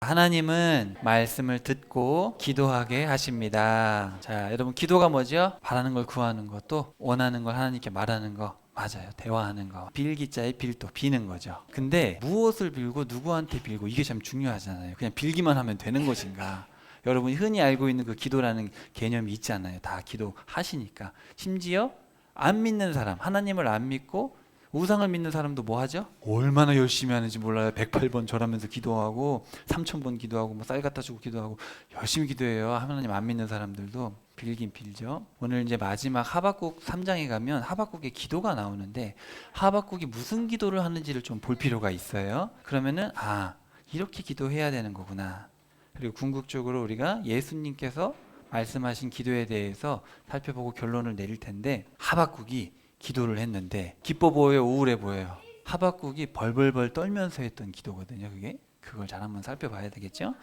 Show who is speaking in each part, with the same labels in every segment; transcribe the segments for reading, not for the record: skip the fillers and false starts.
Speaker 1: 하나님은 말씀을 듣고 기도하게 하십니다. 자, 여러분 기도가 뭐죠? 바라는 걸 구하는 것도 원하는 걸 하나님께 말하는 거. 맞아요. 대화하는 거. 빌기자의 빌도 비는 거죠. 근데 무엇을 빌고 누구한테 빌고 이게 참 중요하잖아요. 그냥 빌기만 하면 되는 것인가? 여러분이 흔히 알고 있는 그 기도라는 개념이 있잖아요. 다 기도하시니까. 심지어 안 믿는 사람, 하나님을 안 믿고 우상을 믿는 사람도 뭐 하죠? 얼마나 열심히 하는지 몰라요. 108번 절하면서 기도하고 3000번 기도하고 뭐 쌀 갖다 주고 기도하고 열심히 기도해요. 하나님 안 믿는 사람들도 빌긴 빌죠. 오늘 이제 마지막 하박국 3장에 가면 하박국의 기도가 나오는데 하박국이 무슨 기도를 하는지를 좀 볼 필요가 있어요. 그러면은 이렇게 기도해야 되는 거구나. 그리고 궁극적으로 우리가 예수님께서 말씀하신 기도에 대해서 살펴보고 결론을 내릴 텐데 하박국이 기도를 했는데 기뻐 보여요, 우울해 보여요? 하박국이 벌벌벌 떨면서 했던 기도거든요. 그걸 잘 한번 살펴봐야 되겠죠.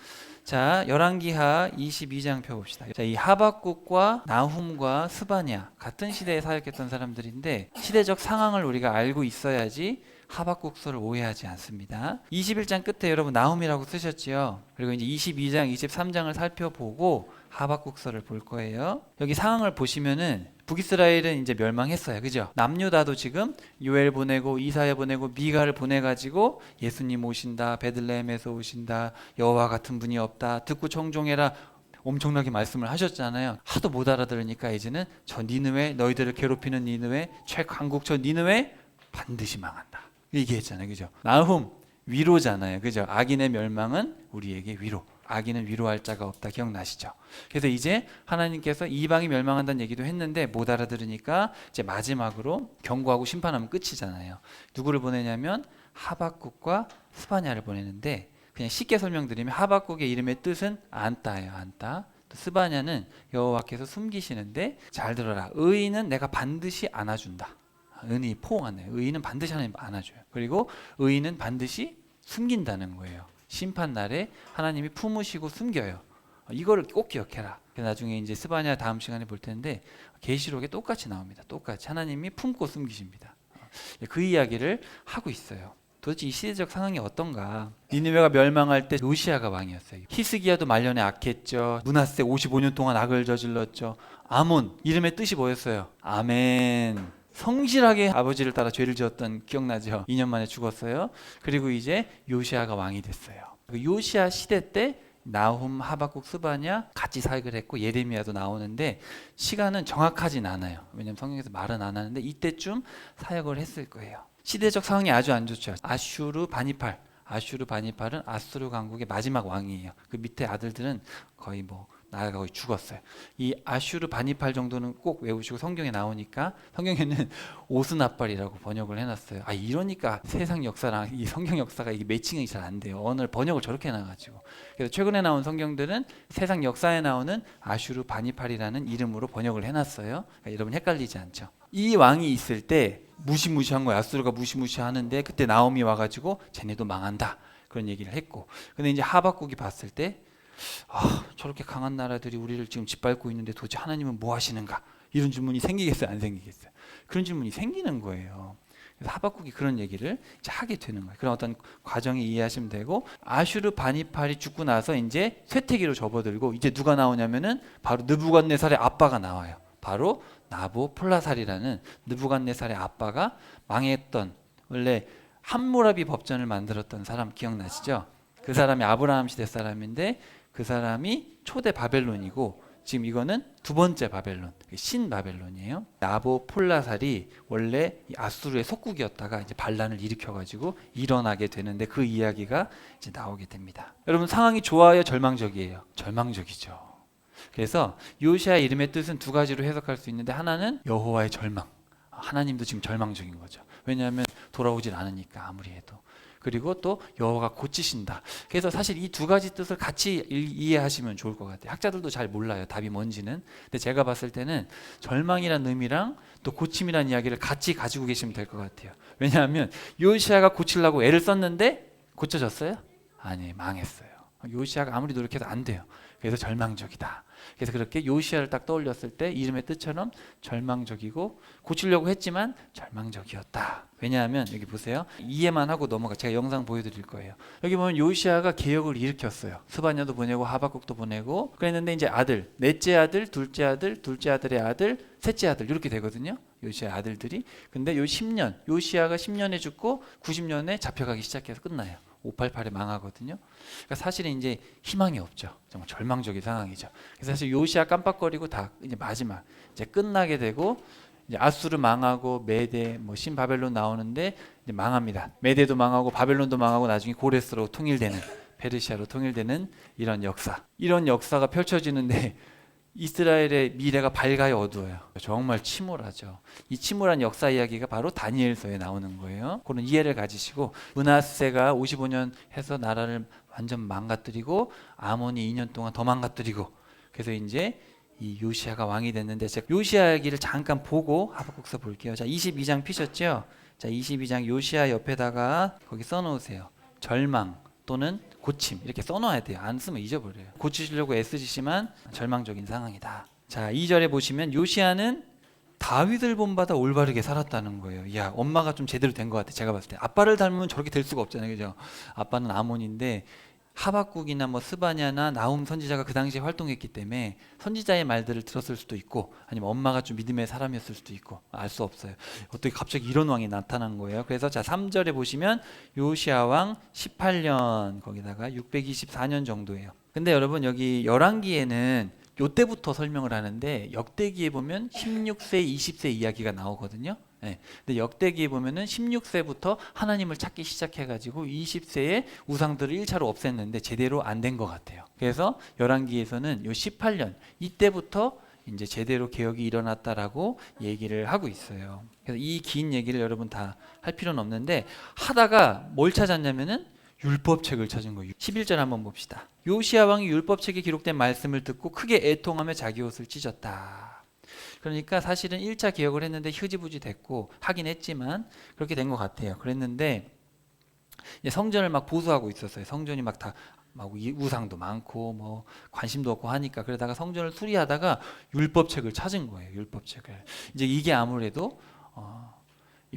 Speaker 1: 자, 열왕기하 22장 펴봅시다. 자, 이 하박국과 나훔과 스바냐 같은 시대에 사역했던 사람들인데 시대적 상황을 우리가 알고 있어야지 하박국서를 오해하지 않습니다. 21장 끝에 여러분 나훔이라고 쓰셨지요. 그리고 이제 22장, 23장을 살펴보고 하박국서를 볼 거예요. 여기 상황을 보시면은 북이스라엘은 이제 멸망했어요. 그죠? 남유다도 지금 요엘 보내고 이사야 보내고 미가를 보내가지고 예수님 오신다, 베들레헴에서 오신다, 여호와 같은 분이 없다, 듣고 청종해라, 엄청나게 말씀을 하셨잖아요. 하도 못 알아들으니까 이제는 저 니느웨, 너희들을 괴롭히는 니느웨, 최강국 저 니느웨 반드시 망한다. 얘기했잖아요. 그죠? 나훔 위로잖아요. 그죠? 악인의 멸망은 우리에게 위로. 악인은 위로할 자가 없다. 기억나시죠? 그래서 이제 하나님께서 이방이 멸망한다는 얘기도 했는데 못 알아들으니까 이제 마지막으로 경고하고 심판하면 끝이잖아요. 누구를 보내냐면 하박국과 스바냐를 보내는데 그냥 쉽게 설명드리면 하박국의 이름의 뜻은 안따예요. 안따. 또 스바냐는 여호와께서 숨기시는데 잘 들어라. 의인은 내가 반드시 안아준다. 은이 포옹하네요. 의인은 반드시 하나님 안아줘요. 그리고 의인은 반드시 숨긴다는 거예요. 심판 날에 하나님이 품으시고 숨겨요. 이거를 꼭 기억해라. 나중에 이제 스바냐 다음 시간에 볼 텐데 계시록에 똑같이 나옵니다. 똑같이 하나님이 품고 숨기십니다. 그 이야기를 하고 있어요. 도대체 이 시대적 상황이 어떤가? 니느웨가 멸망할 때 요시야가 왕이었어요. 히스기야도 말년에 악했죠. 므낫세 55년 동안 악을 저질렀죠. 아몬 이름의 뜻이 뭐였어요? 아멘. 성실하게 아버지를 따라 죄를 지었던 기억나죠? 2년 만에 죽었어요. 그리고 이제 요시아가 왕이 됐어요. 요시아 시대 때 나훔, 하박국, 스바냐 같이 사역을 했고 예레미야도 나오는데 시간은 정확하진 않아요. 왜냐하면 성경에서 말은 안 하는데 이때쯤 사역을 했을 거예요. 시대적 상황이 아주 안 좋죠. 아슈르 바니팔. 아슈르 바니팔은 아수르 강국의 마지막 왕이에요. 그 밑에 아들들은 거의 나라가 거의 죽었어요. 이 아슈르 바니팔 정도는 꼭 외우시고 성경에 나오니까 성경에는 오스나팔이라고 번역을 해놨어요. 이러니까 세상 역사랑 이 성경 역사가 이게 매칭이 잘 안 돼요. 언어를 번역을 저렇게 해놔가지고. 그래서 최근에 나온 성경들은 세상 역사에 나오는 아슈르 바니팔이라는 이름으로 번역을 해놨어요. 그러니까 여러분 헷갈리지 않죠? 이 왕이 있을 때 무시무시한 거예요. 아수르가 무시무시하는데 그때 나홈이 와가지고 쟤네도 망한다. 그런 얘기를 했고. 근데 이제 하박국이 봤을 때 저렇게 강한 나라들이 우리를 지금 짓밟고 있는데 도대체 하나님은 뭐 하시는가? 이런 질문이 생기겠어요? 안 생기겠어요? 그런 질문이 생기는 거예요. 그래서 하박국이 그런 얘기를 이제 하게 되는 거예요. 그런 어떤 과정을 이해하시면 되고 아슈르 바니팔이 죽고 나서 이제 쇠퇴기로 접어들고 이제 누가 나오냐면은 바로 느부갓네살의 아빠가 나와요. 바로 나보폴라살이라는 느부갓네살의 아빠가 망했던 원래 함무라비 법전을 만들었던 사람 기억나시죠? 그 사람이 아브라함 시대 사람인데 그 사람이 초대 바벨론이고 지금 이거는 두 번째 바벨론, 신 바벨론이에요. 나보폴라살이 원래 아수르의 속국이었다가 이제 반란을 일으켜가지고 일어나게 되는데 그 이야기가 이제 나오게 됩니다. 여러분 상황이 좋아요, 절망적이에요? 절망적이죠. 그래서 요시아 이름의 뜻은 두 가지로 해석할 수 있는데 하나는 여호와의 절망. 하나님도 지금 절망적인 거죠. 왜냐하면 돌아오질 않으니까 아무리 해도. 그리고 또 여호와가 고치신다. 그래서 사실 이 두 가지 뜻을 같이 이해하시면 좋을 것 같아요. 학자들도 잘 몰라요. 답이 뭔지는. 근데 제가 봤을 때는 절망이란 의미랑 또 고침이란 이야기를 같이 가지고 계시면 될 것 같아요. 왜냐하면 요시아가 고치려고 애를 썼는데 고쳐졌어요? 아니, 망했어요. 요시아가 아무리 노력해도 안 돼요. 그래서 절망적이다. 그래서 그렇게 요시야를 딱 떠올렸을 때 이름의 뜻처럼 절망적이고 고치려고 했지만 절망적이었다. 왜냐하면 여기 보세요. 이해만 하고 넘어가. 제가 영상 보여드릴 거예요. 여기 보면 요시야가 개혁을 일으켰어요. 스바냐도 보내고 하박국도 보내고 그랬는데 이제 아들, 넷째 아들, 둘째 아들, 둘째 아들의 아들, 셋째 아들 이렇게 되거든요. 요시야 아들들이. 근데 요 10년, 요시야가 10년에 죽고 90년에 잡혀가기 시작해서 끝나요. 588에 망하거든요. 그러니까 사실은 이제 희망이 없죠. 정말 절망적인 상황이죠. 그래서 사실 요시야 깜빡거리고 다 이제 마지막 이제 끝나게 되고 이제 아수르 망하고 메대 뭐 신바벨론 나오는데 이제 망합니다. 메대도 망하고 바벨론도 망하고 나중에 고레스로 통일되는 페르시아로 통일되는 이런 역사. 이런 역사가 펼쳐지는데 이스라엘의 미래가 밝아요, 어두워요? 정말 침울하죠. 이 침울한 역사 이야기가 바로 다니엘서에 나오는 거예요. 그런 이해를 가지시고 므낫세가 55년 해서 나라를 완전 망가뜨리고 아몬이 2년 동안 더 망가뜨리고 그래서 이제 이 요시야가 왕이 됐는데 제가 요시야 얘기를 잠깐 보고 하박국서 볼게요. 자, 22장 피셨죠? 자, 22장 요시야 옆에다가 거기 써놓으세요. 절망 또는 고침 이렇게 써놔야 돼요. 안 쓰면 잊어버려요. 고치시려고 애쓰시지만 절망적인 상황이다. 자, 2절에 보시면 요시야는 다윗을 본받아 올바르게 살았다는 거예요. 야, 엄마가 좀 제대로 된 것 같아. 제가 봤을 때 아빠를 닮으면 저렇게 될 수가 없잖아요, 그죠? 아빠는 아몬인데 하박국이나 뭐 스바냐나 나훔 선지자가 그 당시에 활동했기 때문에 선지자의 말들을 들었을 수도 있고 아니면 엄마가 좀 믿음의 사람이었을 수도 있고 알 수 없어요. 어떻게 갑자기 이런 왕이 나타난 거예요. 그래서 자 3절에 보시면 요시야 왕 18년 거기다가 624년 정도예요. 근데 여러분 여기 열왕기에는 요때부터 설명을 하는데 역대기에 보면 16세, 20세 이야기가 나오거든요. 네. 근데 역대기에 보면은 16세부터 하나님을 찾기 시작해가지고 20세에 우상들을 1차로 없앴는데 제대로 안 된 것 같아요. 그래서 열왕기에서는 요 18년 이때부터 이제 제대로 개혁이 일어났다라고 얘기를 하고 있어요. 그래서 이 긴 얘기를 여러분 다 할 필요는 없는데 하다가 뭘 찾았냐면은 율법책을 찾은 거예요. 11절 한번 봅시다. 요시야 왕이 율법책에 기록된 말씀을 듣고 크게 애통하며 자기 옷을 찢었다. 그러니까 사실은 1차 개혁을 했는데 흐지부지 됐고 하긴 했지만 그렇게 된 것 같아요. 그랬는데 이제 성전을 막 보수하고 있었어요. 성전이 막 다 막 우상도 많고 뭐 관심도 없고 하니까 그러다가 성전을 수리하다가 율법책을 찾은 거예요. 율법책을. 이제 이게 아무래도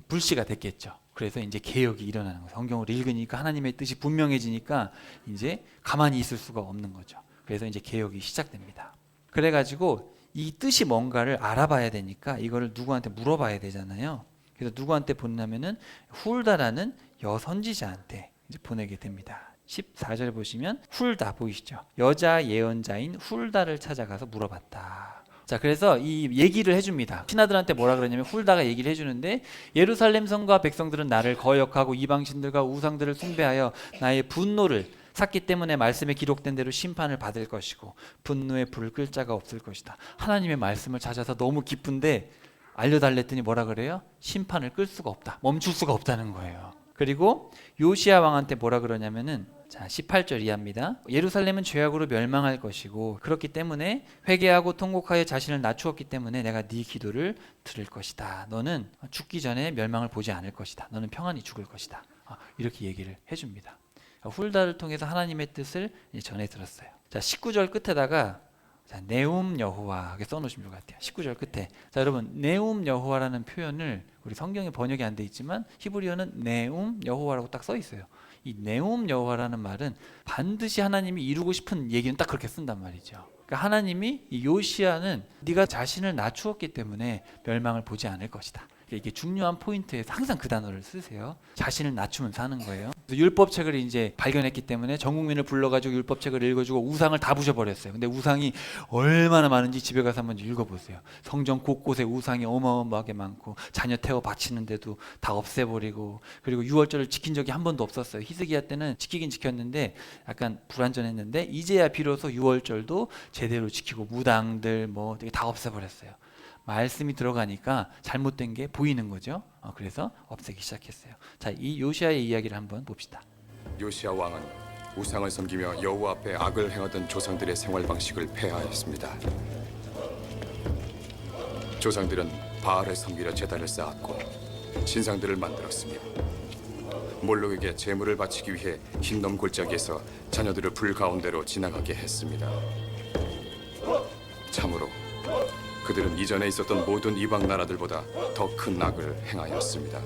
Speaker 1: 불씨가 됐겠죠. 그래서 이제 개혁이 일어나는 거예요. 성경을 읽으니까 하나님의 뜻이 분명해지니까 이제 가만히 있을 수가 없는 거죠. 그래서 이제 개혁이 시작됩니다. 그래가지고 이 뜻이 뭔가를 알아봐야 되니까 이거를 누구한테 물어봐야 되잖아요. 그래서 누구한테 보내냐면은 훌다라는 여선지자한테 이제 보내게 됩니다. 14절에 보시면 훌다 보이시죠? 여자 예언자인 훌다를 찾아가서 물어봤다. 자, 그래서 이 얘기를 해줍니다. 신하들한테 뭐라 그러냐면 훌다가 얘기를 해주는데 예루살렘 성과 백성들은 나를 거역하고 이방신들과 우상들을 숭배하여 나의 분노를 샀기 때문에 말씀에 기록된 대로 심판을 받을 것이고 분노에 불을 끌 자가 없을 것이다. 하나님의 말씀을 찾아서 너무 기쁜데 알려달랬더니 뭐라 그래요? 심판을 끌 수가 없다. 멈출 수가 없다는 거예요. 그리고 요시야 왕한테 뭐라 그러냐면은 자 18절 이하입니다. 예루살렘은 죄악으로 멸망할 것이고 그렇기 때문에 회개하고 통곡하여 자신을 낮추었기 때문에 내가 네 기도를 들을 것이다. 너는 죽기 전에 멸망을 보지 않을 것이다. 너는 평안히 죽을 것이다. 이렇게 얘기를 해줍니다. 훌다를 통해서 하나님의 뜻을 전해 들었어요. 자 19절 끝에다가 자, 네움 여호와 이렇게 써놓으시면 좋을 것 같아요. 19절 끝에. 자 여러분 네움 여호와라는 표현을 우리 성경에 번역이 안 돼 있지만 히브리어는 네움 여호와라고 딱 써 있어요. 이 네움 여호와라는 말은 반드시 하나님이 이루고 싶은 얘기는 딱 그렇게 쓴단 말이죠. 그러니까 하나님이 이 요시야는 네가 자신을 낮추었기 때문에 멸망을 보지 않을 것이다. 이게 중요한 포인트에서 항상 그 단어를 쓰세요. 자신을 낮추면서 하는 거예요. 율법책을 이제 발견했기 때문에 전 국민을 불러가지고 율법책을 읽어주고 우상을 다 부셔버렸어요. 근데 우상이 얼마나 많은지 집에 가서 한번 읽어보세요. 성전 곳곳에 우상이 어마어마하게 많고 자녀 태워 바치는데도 다 없애버리고 그리고 유월절을 지킨 적이 한 번도 없었어요. 히스기야 때는 지키긴 지켰는데 약간 불완전했는데 이제야 비로소 유월절도 제대로 지키고 무당들 뭐 되게 다 없애버렸어요. 말씀이 들어가니까 잘못된 게 보이는 거죠. 그래서 없애기 시작했어요. 자, 이 요시야의 이야기를 한번 봅시다.
Speaker 2: 요시야 왕은 우상을 섬기며 여호와 앞에 악을 행하던 조상들의 생활 방식을 폐하였습니다. 조상들은 바알을 섬기려 제단을 쌓았고 신상들을 만들었으며 몰록에게 제물을 바치기 위해 흰 넘 골짜기에서 자녀들을 불 가운데로 지나가게 했습니다. 참으로 그들은 이전에 있었던 모든 이방 나라들보다 더 큰 악을 행하였습니다.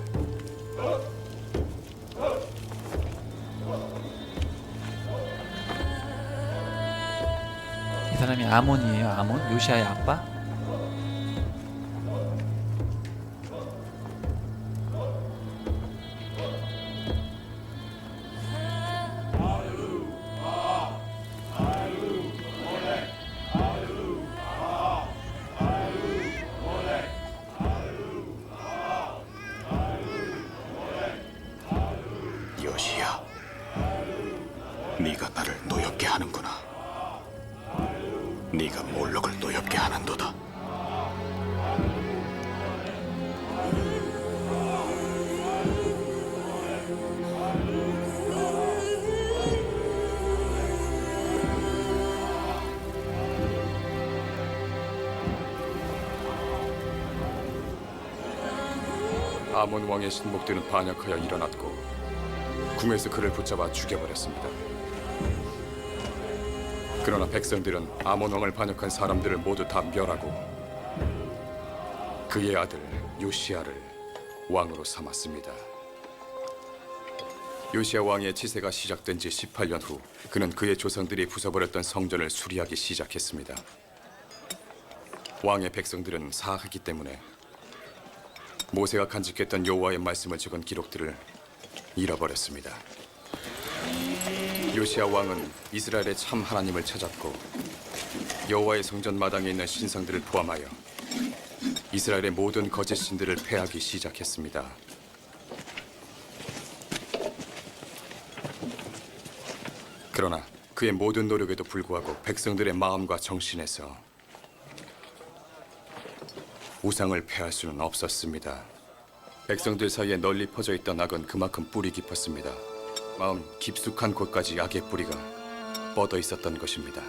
Speaker 1: 이 사람이 아몬이에요. 아몬, 요시아의 아빠.
Speaker 3: 요시야, 네가 나를 노엽게 하는구나. 네가 몰록을 노엽게 하는도다.
Speaker 2: 아몬 왕의 신복들은 반역하여 일어났고 궁에서 그를 붙잡아 죽여버렸습니다. 그러나 백성들은 아몬 왕을 반역한 사람들을 모두 다 멸하고 그의 아들 요시야를 왕으로 삼았습니다. 요시야 왕의 치세가 시작된 지 18년 후 그는 그의 조상들이 부숴버렸던 성전을 수리하기 시작했습니다. 왕의 백성들은 사악했기 때문에 모세가 간직했던 여호와의 말씀을 적은 기록들을 잃어버렸습니다. 요시야 왕은 이스라엘의 참 하나님을 찾았고 여호와의 성전 마당에 있는 신상들을 포함하여 이스라엘의 모든 거짓 신들을 폐하기 시작했습니다. 그러나 그의 모든 노력에도 불구하고 백성들의 마음과 정신에서 우상을 폐할 수는 없었습니다. 백성들 사이에 널리 퍼져 있던 악은 그만큼 뿌리 깊었습니다. 마음 깊숙한 곳까지 악의 뿌리가 뻗어 있었던 것입니다.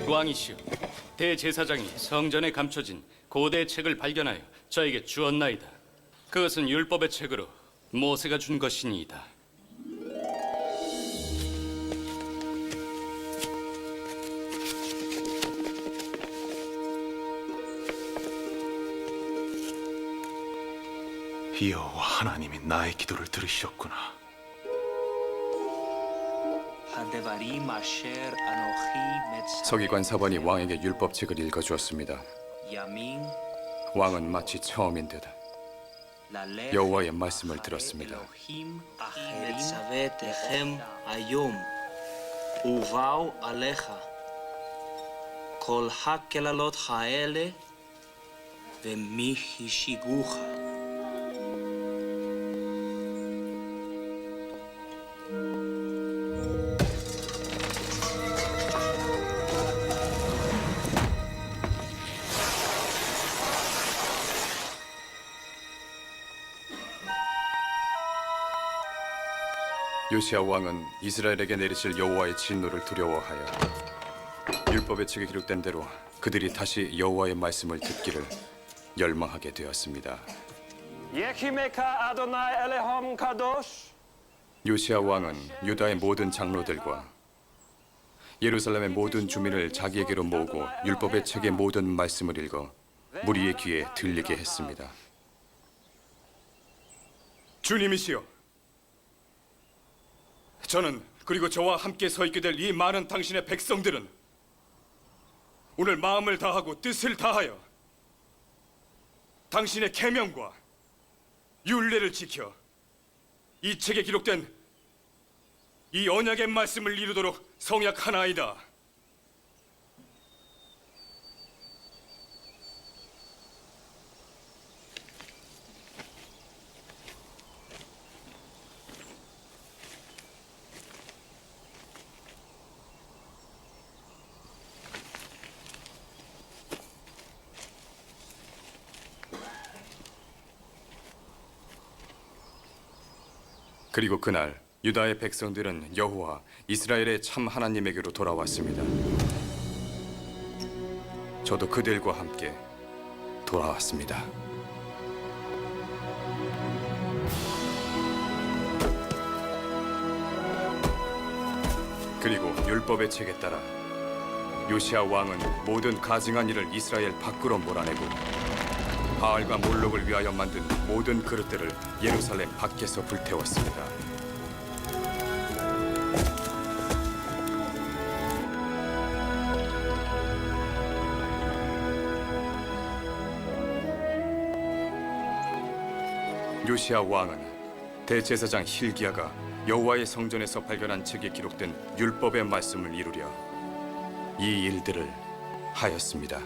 Speaker 4: 왕이시여, 대제사장이 성전에 감춰진 고대의 책을 발견하여 저에게 주었나이다. 그것은 율법의 책으로 모세가 준 것이니이다.
Speaker 3: 여호와 하나님이 나의 기도를 들으셨구나.
Speaker 2: 서기관 사반이 왕에게 율법책을 읽어주었습니다. 왕은 마치 처음인 듯 여호와의 말씀을 들었습니다.
Speaker 5: ובאו עליך כל הקללות האלה ומי השיגוך.
Speaker 2: 요시야 왕은 이스라엘에게 내리실 여호와의 진노를 두려워하여 율법의 책에 기록된 대로 그들이 다시 여호와의 말씀을 듣기를 열망하게 되었습니다.
Speaker 6: 예히메카 아도나이 엘레홈 카도시.
Speaker 2: 요시야 왕은 유다의 모든 장로들과 예루살렘의 모든 주민을 자기에게로 모으고 율법의 책의 모든 말씀을 읽어 무리의 귀에 들리게 했습니다. 주님이시여, 저는 그리고 저와 함께 서 있게 될 이 많은 당신의 백성들은 오늘 마음을 다하고 뜻을 다하여 당신의 계명과 율례를 지켜 이 책에 기록된 이 언약의 말씀을 이루도록 성약하나이다. 그리고 그날 유다의 백성들은 여호와 이스라엘의 참 하나님에게로 돌아왔습니다. 저도 그들과 함께 돌아왔습니다. 그리고 율법의 책에 따라 요시야 왕은 모든 가증한 일을 이스라엘 밖으로 몰아내고 바알과 몰록을 위하여 만든 모든 그릇들을 예루살렘 밖에서 불태웠습니다. 요시야 왕은 대제사장 힐기야가 여호와의 성전에서 발견한 책에 기록된 율법의 말씀을 이루려 이 일들을 하였습니다.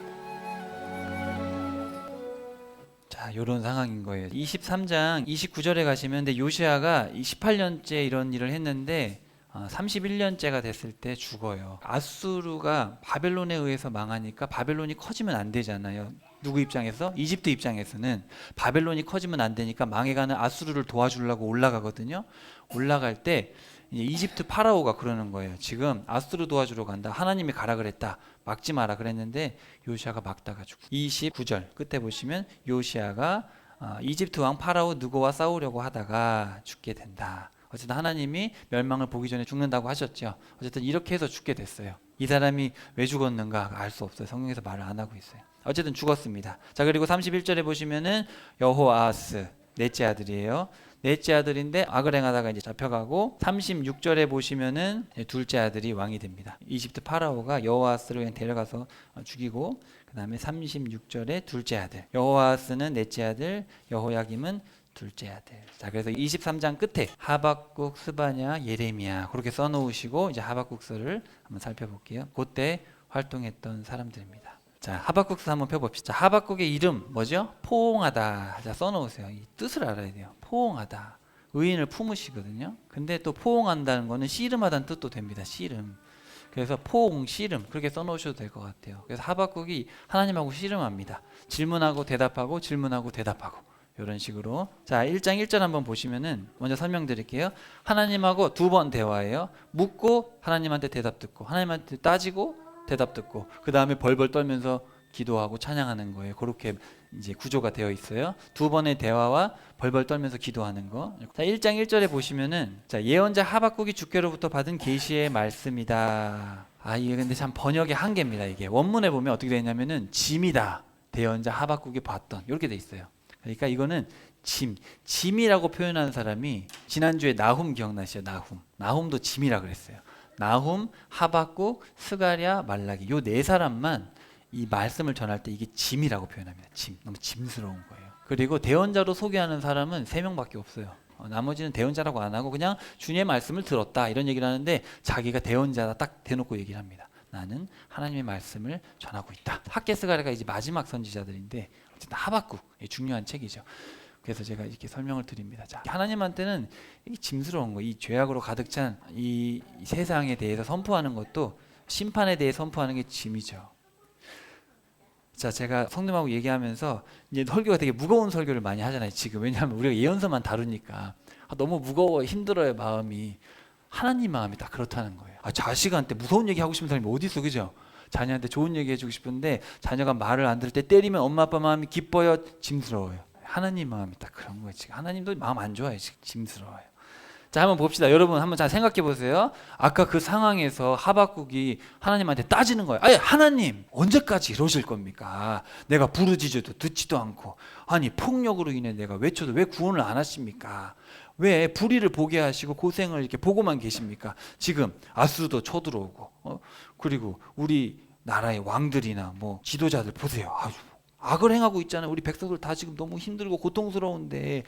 Speaker 1: 자, 요런 상황인 거예요. 23장 29절에 가시면 근데 요시아가 18년째 이런 일을 했는데 31년째가 됐을 때 죽어요. 아수르가 바벨론에 의해서 망하니까 바벨론이 커지면 안 되잖아요. 누구 입장에서? 이집트 입장에서는 바벨론이 커지면 안 되니까 망해가는 아수르를 도와주려고 올라가거든요. 올라갈 때 이집트 파라오가 그러는 거예요. 지금 아수르 도와주러 간다. 하나님이 가라 그랬다. 막지 마라 그랬는데 요시아가 막다가 죽고. 29절 끝에 보시면 요시아가 이집트 왕 파라오 느고와 싸우려고 하다가 죽게 된다. 어쨌든 하나님이 멸망을 보기 전에 죽는다고 하셨죠. 어쨌든 이렇게 해서 죽게 됐어요. 이 사람이 왜 죽었는가 알 수 없어요. 성경에서 말을 안 하고 있어요. 어쨌든 죽었습니다. 자, 그리고 31절에 보시면은 여호아스 넷째 아들이에요. 넷째 아들인데 악을 행하다가 이제 잡혀가고 36절에 보시면은 둘째 아들이 왕이 됩니다. 이집트 파라오가 여호아스를 그냥 데려가서 죽이고 그다음에 36절에 둘째 아들 여호아스는 넷째 아들 여호야김은 둘째 아들. 자, 그래서 23장 끝에 하박국, 스바냐, 예레미야 그렇게 써놓으시고 이제 하박국서를 한번 살펴볼게요. 그때 활동했던 사람들입니다. 자, 하박국서 한번 펴봅시다. 하박국의 이름 뭐죠? 포옹하다. 자, 써놓으세요. 이 뜻을 알아야 돼요. 포옹하다. 의인을 품으시거든요. 근데 또 포옹한다는 거는 씨름하다는 뜻도 됩니다. 씨름. 그래서 포옹, 씨름 그렇게 써놓으셔도 될 것 같아요. 그래서 하박국이 하나님하고 씨름합니다. 질문하고 대답하고 질문하고 대답하고 이런 식으로. 자, 1장 1절 한번 보시면은 먼저 설명드릴게요. 하나님하고 두 번 대화해요. 묻고 하나님한테 대답 듣고 하나님한테 따지고 대답 듣고 그 다음에 벌벌 떨면서 기도하고 찬양하는 거예요. 그렇게 이제 구조가 되어 있어요. 두 번의 대화와 벌벌 떨면서 기도하는 거. 자, 1장 1절에 보시면은 자, 예언자 하박국이 주께로부터 받은 계시의 말씀이다. 이게 근데 참 번역의 한계입니다. 이게 원문에 보면 어떻게 되어 있냐면은 짐이다. 대언자 하박국이 봤던 이렇게 돼 있어요. 그러니까 이거는 짐이라고 표현하는 사람이 지난주에 나훔 기억나시죠? 나훔도 짐이라 그랬어요. 나훔, 하박국, 스가랴, 말라기 요 네 사람만 이 말씀을 전할 때 이게 짐이라고 표현합니다. 짐, 너무 짐스러운 거예요. 그리고 대언자로 소개하는 사람은 3명밖에 없어요. 나머지는 대언자라고 안 하고 그냥 주님의 말씀을 들었다 이런 얘기를 하는데 자기가 대언자다 딱 대놓고 얘기를 합니다. 나는 하나님의 말씀을 전하고 있다. 학개스가랴가 이제 마지막 선지자들인데 어쨌든 하박국 중요한 책이죠. 그래서 제가 이렇게 설명을 드립니다. 자, 하나님한테는 이 짐스러운 거, 이 죄악으로 가득 찬 이 세상에 대해서 선포하는 것도 심판에 대해 선포하는 게 짐이죠. 자, 제가 성님하고 얘기하면서 이제 설교가 되게 무거운 설교를 많이 하잖아요. 지금 왜냐하면 우리가 예언서만 다루니까 너무 무거워 힘들어요 마음이. 하나님 마음이 딱 그렇다는 거예요. 자식한테 무서운 얘기 하고 싶은 사람이 어디 있어, 그죠? 자녀한테 좋은 얘기 해주고 싶은데 자녀가 말을 안 들을 때 때리면 엄마 아빠 마음이 기뻐요, 짐스러워요. 하나님 마음이 딱 그런 거예요. 지금 하나님도 마음 안 좋아요. 지금 짐스러워요. 자, 한번 봅시다. 여러분 한번 잘 생각해 보세요. 아까 그 상황에서 하박국이 하나님한테 따지는 거예요. 아니, 하나님 언제까지 이러실 겁니까? 내가 부르짖어도 듣지도 않고, 아니 폭력으로 인해 내가 외쳐도 왜 구원을 안 하십니까? 왜 불의를 보게 하시고 고생을 이렇게 보고만 계십니까? 지금 아수르도 쳐들어오고 그리고 우리 나라의 왕들이나 뭐 지도자들 보세요. 악을 행하고 있잖아요. 우리 백성들 다 지금 너무 힘들고 고통스러운데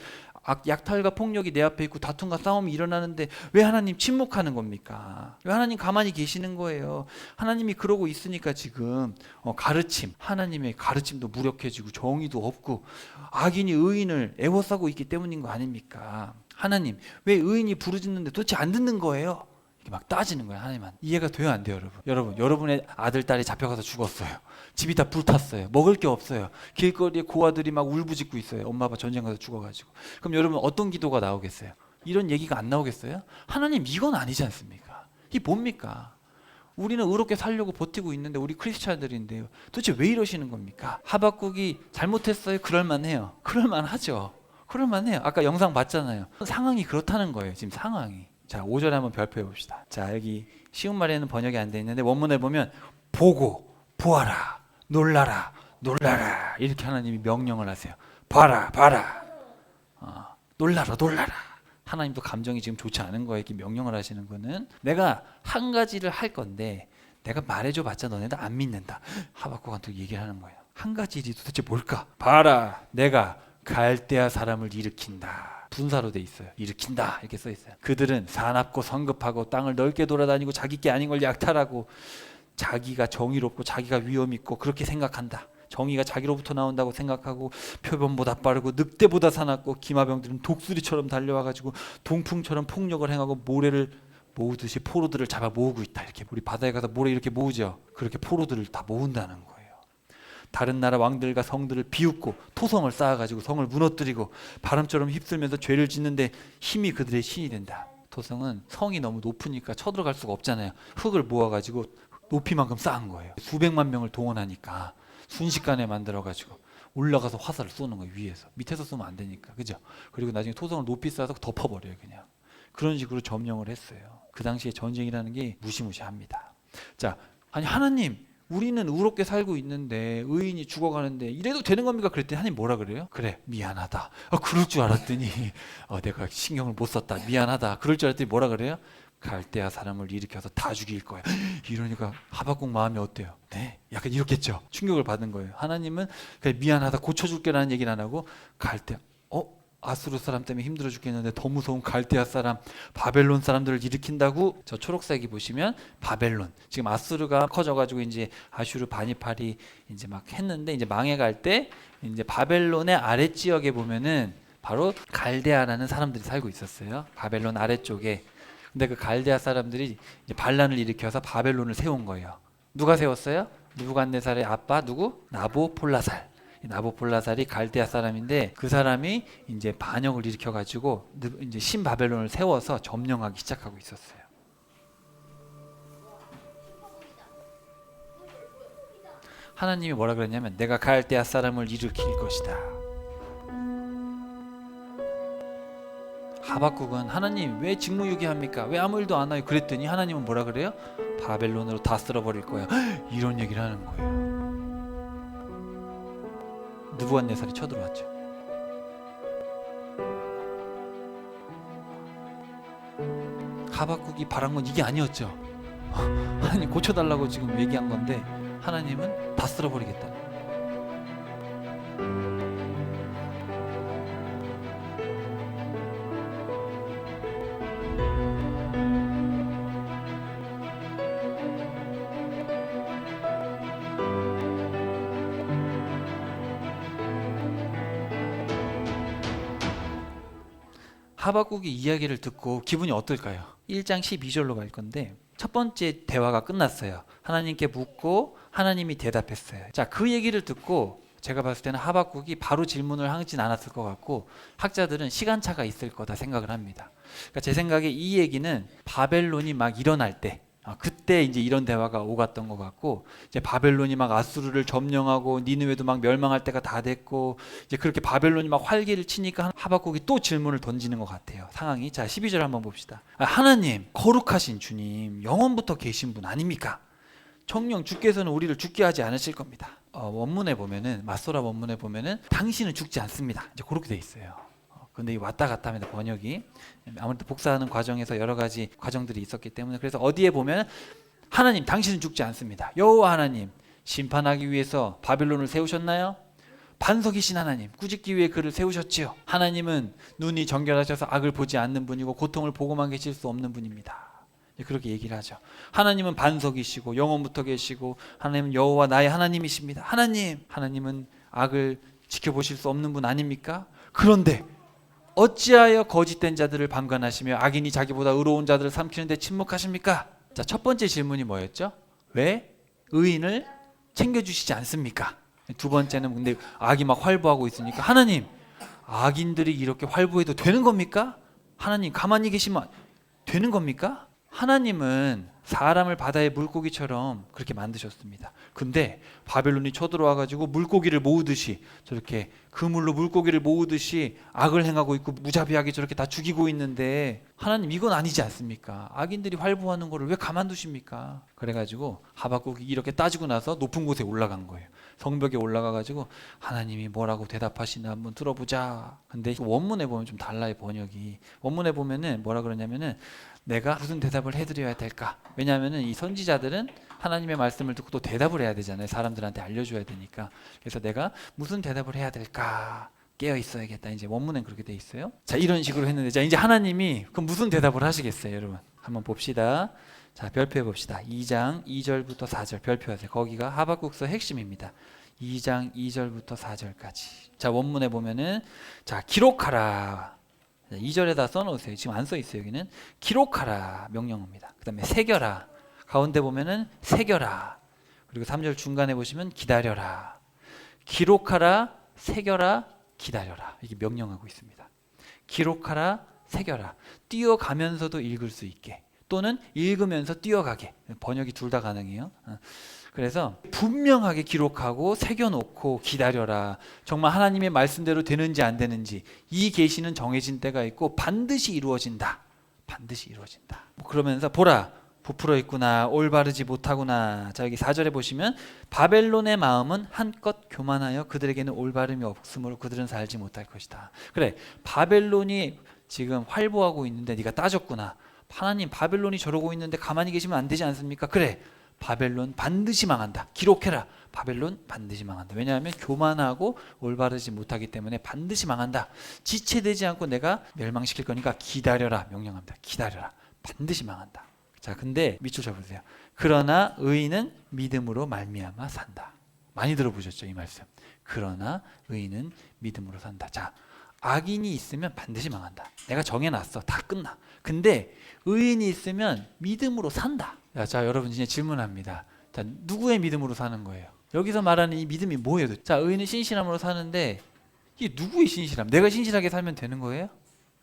Speaker 1: 약탈과 폭력이 내 앞에 있고 다툼과 싸움이 일어나는데 왜 하나님 침묵하는 겁니까? 왜 하나님 가만히 계시는 거예요? 하나님이 그러고 있으니까 지금 가르침, 하나님의 가르침도 무력해지고 정의도 없고 악인이 의인을 애워싸고 있기 때문인 거 아닙니까? 하나님 왜 의인이 부르짖는데 도대체 안 듣는 거예요? 이렇게 막 따지는 거예요. 하나님한테. 이해가 돼요, 안 돼요, 여러분? 여러분의 아들, 딸이 잡혀가서 죽었어요. 집이 다 불탔어요. 먹을 게 없어요. 길거리에 고아들이 막 울부짖고 있어요. 엄마 아빠 전쟁 가서 죽어가지고. 그럼 여러분 어떤 기도가 나오겠어요? 이런 얘기가 안 나오겠어요? 하나님 이건 아니지 않습니까? 이게 뭡니까? 우리는 의롭게 살려고 버티고 있는데 우리 크리스찬들인데요. 도대체 왜 이러시는 겁니까? 하박국이 잘못했어요? 그럴만해요. 그럴만하죠. 그럴만해요. 아까 영상 봤잖아요. 상황이 그렇다는 거예요. 지금 상황이. 자, 5절에 한번 별표해 봅시다. 자, 여기 쉬운 말에는 번역이 안 돼 있는데 원문에 보면 보고 보아라 놀라라 놀라라 이렇게 하나님이 명령을 하세요. 봐라 봐라 놀라라 놀라라. 하나님도 감정이 지금 좋지 않은 거에 이렇게 명령을 하시는 거는 내가 한 가지를 할 건데 내가 말해줘 봤자 너네들 안 믿는다. 하박국한테 얘기를 하는 거예요. 한 가지 일이 도대체 뭘까? 봐라 내가 갈대아 사람을 일으킨다. 분사로 돼 있어요. 일으킨다 이렇게 써 있어요. 그들은 사납고 성급하고 땅을 넓게 돌아다니고 자기 게 아닌 걸 약탈하고 자기가 정의롭고 자기가 위엄 있고 그렇게 생각한다. 정의가 자기로부터 나온다고 생각하고 표범보다 빠르고 늑대보다 사납고 기마병들은 독수리처럼 달려와가지고 동풍처럼 폭력을 행하고 모래를 모으듯이 포로들을 잡아 모으고 있다. 이렇게 우리 바다에 가서 모래 이렇게 모으죠. 그렇게 포로들을 다 모은다는 거예요. 다른 나라 왕들과 성들을 비웃고 토성을 쌓아가지고 성을 무너뜨리고 바람처럼 휩쓸면서 죄를 짓는데 힘이 그들의 신이 된다. 토성은 성이 너무 높으니까 쳐들어갈 수가 없잖아요. 흙을 모아가지고 높이만큼 쌓은 거예요. 수백만 명을 동원하니까 순식간에 만들어가지고 올라가서 화살을 쏘는 거예요. 위에서. 밑에서 쏘면 안 되니까. 그죠? 그리고 나중에 토성을 높이 쌓아서 덮어버려요. 그냥. 그런 식으로 점령을 했어요. 그 당시에 전쟁이라는 게 무시무시합니다. 자, 아니 하나님 우리는 의롭게 살고 있는데 의인이 죽어가는데 이래도 되는 겁니까? 그랬더니 하나님 뭐라 그래요? 그래 미안하다. 그럴 줄 알았더니 내가 신경을 못 썼다. 미안하다. 그럴 줄 알았더니 뭐라 그래요? 갈대아 사람을 일으켜서 다 죽일 거야. 이러니까 하박국 마음이 어때요? 네, 약간 이렇겠죠. 충격을 받은 거예요. 하나님은 그래, 미안하다 고쳐줄게라는 얘기는 안 하고 갈대아 아수르 사람 때문에 힘들어 죽겠는데 더 무서운 갈대아 사람 바벨론 사람들을 일으킨다고. 저 초록색이 보시면 바벨론. 지금 아수르가 커져가지고 이제 아슈르 바니팔이 이제 막 했는데 이제 망해갈 때 이제 바벨론의 아래 지역에 보면은 바로 갈대아라는 사람들이 살고 있었어요. 바벨론 아래쪽에. 근데 그 갈대아 사람들이 이제 반란을 일으켜서 바벨론을 세운 거예요. 누가 세웠어요? 느부갓네살의 아빠 누구? 나보폴라살. 나보폴라살이 갈대아 사람인데 그 사람이 이제 반역을 일으켜가지고 이제 신바벨론을 세워서 점령하기 시작하고 있었어요. 하나님이 뭐라 그랬냐면 내가 갈대아 사람을 일으킬 것이다. 하박국은 하나님 왜 직무유기합니까? 왜 아무 일도 안 해요? 그랬더니 하나님은 뭐라 그래요? 바벨론으로 다 쓸어버릴 거야. 이런 얘기를 하는 거예요. 느부갓네살이 쳐들어왔죠. 하박국이 바란 건 이게 아니었죠. 하나님 고쳐달라고 지금 얘기한 건데 하나님은 다 쓸어버리겠다. 하박국의 이야기를 듣고 기분이 어떨까요? 1장 12절로 갈 건데 첫 번째 대화가 끝났어요. 하나님께 묻고 하나님이 대답했어요. 자, 그 얘기를 듣고 제가 봤을 때는 하박국이 바로 질문을 하진 않았을 것 같고 학자들은 시간차가 있을 거다 생각을 합니다. 그러니까 제 생각에 이 얘기는 바벨론이 막 일어날 때 그때 이제 이런 대화가 오갔던 것 같고 이제 바벨론이 막 아수르를 점령하고 니느웨도 막 멸망할 때가 다 됐고 이제 그렇게 바벨론이 막 활기를 치니까 하박국이 또 질문을 던지는 것 같아요. 상황이. 자, 12절 한번 봅시다. 하나님 거룩하신 주님 영원부터 계신 분 아닙니까? 정녕 주께서는 우리를 죽게 하지 않으실 겁니다. 원문에 보면은 마소라 원문에 보면은 당신은 죽지 않습니다. 이제 그렇게 돼 있어요. 근데 이 왔다 갔다 합니다. 번역이 아무래도 복사하는 과정에서 여러 가지 과정들이 있었기 때문에 그래서 어디에 보면 하나님 당신은 죽지 않습니다. 여호와 하나님 심판하기 위해서 바벨론을 세우셨나요? 반석이신 하나님 꾸짖기 위해 그를 세우셨지요. 하나님은 눈이 정결하셔서 악을 보지 않는 분이고 고통을 보고만 계실 수 없는 분입니다. 그렇게 얘기를 하죠. 하나님은 반석이시고 영원부터 계시고 하나님은 여호와 나의 하나님이십니다. 하나님은 악을 지켜보실 수 없는 분 아닙니까? 그런데 어찌하여 거짓된 자들을 방관하시며 악인이 자기보다 의로운 자들을 삼키는데 침묵하십니까? 자, 첫 번째 질문이 뭐였죠? 왜 의인을 챙겨주시지 않습니까? 두 번째는 근데 악이 막 활보하고 있으니까 하나님 악인들이 이렇게 활보해도 되는 겁니까? 하나님 가만히 계시면 되는 겁니까? 하나님은 사람을 바다의 물고기처럼 그렇게 만드셨습니다. 근데 바벨론이 쳐들어와 가지고 물고기를 모으듯이 저렇게 그물로 물고기를 모으듯이 악을 행하고 있고 무자비하게 저렇게 다 죽이고 있는데 하나님 이건 아니지 않습니까? 악인들이 활보하는 거를 왜 가만두십니까? 그래가지고 하박국이 이렇게 따지고 나서 높은 곳에 올라간 거예요. 성벽에 올라가 가지고 하나님이 뭐라고 대답하시나 한번 들어보자. 근데 원문에 보면 좀 달라요, 번역이. 원문에 보면은 뭐라 그러냐면은 내가 무슨 대답을 해드려야 될까? 왜냐하면은 이 선지자들은 하나님의 말씀을 듣고 또 대답을 해야 되잖아요. 사람들한테 알려줘야 되니까. 그래서 내가 무슨 대답을 해야 될까? 깨어 있어야겠다. 이제 원문엔 그렇게 돼 있어요. 자, 이런 식으로 했는데, 자, 이제 하나님이 그럼 무슨 대답을 하시겠어요, 여러분? 한번 봅시다. 자, 별표해 봅시다. 2장 2절부터 4절 별표하세요. 거기가 하박국서 핵심입니다. 2장 2절부터 4절까지. 자, 원문에 보면은 자, 기록하라. 2절에다 써놓으세요. 지금 안 써 있어요. 여기는 기록하라 명령어입니다. 그 다음에 새겨라. 가운데 보면은 새겨라. 그리고 3절 중간에 보시면 기다려라. 기록하라, 새겨라, 기다려라. 이게 명령하고 있습니다. 기록하라, 새겨라. 뛰어가면서도 읽을 수 있게 또는 읽으면서 뛰어가게. 번역이 둘 다 가능해요. 그래서 분명하게 기록하고 새겨놓고 기다려라. 정말 하나님의 말씀대로 되는지 안 되는지 이 계시는 정해진 때가 있고 반드시 이루어진다. 반드시 이루어진다. 그러면서 보라. 부풀어 있구나. 올바르지 못하구나. 자, 여기 4절에 보시면 바벨론의 마음은 한껏 교만하여 그들에게는 올바름이 없으므로 그들은 살지 못할 것이다. 그래, 바벨론이 지금 활보하고 있는데 네가 따졌구나. 하나님 바벨론이 저러고 있는데 가만히 계시면 안 되지 않습니까? 그래, 바벨론 반드시 망한다. 기록해라. 바벨론 반드시 망한다. 왜냐하면 교만하고 올바르지 못하기 때문에 반드시 망한다. 지체되지 않고 내가 멸망시킬 거니까 기다려라. 명령합니다. 기다려라. 반드시 망한다. 자, 근데 밑줄 쳐보세요. 그러나 의인은 믿음으로 말미암아 산다. 많이 들어보셨죠, 이 말씀. 그러나 의인은 믿음으로 산다. 자, 악인이 있으면 반드시 망한다. 내가 정해놨어. 다 끝나. 근데 의인이 있으면 믿음으로 산다. 자, 여러분 이제 질문합니다. 자, 누구의 믿음으로 사는 거예요? 여기서 말하는 이 믿음이 뭐예요? 자, 의인은 신실함으로 사는데 이게 누구의 신실함? 내가 신실하게 살면 되는 거예요?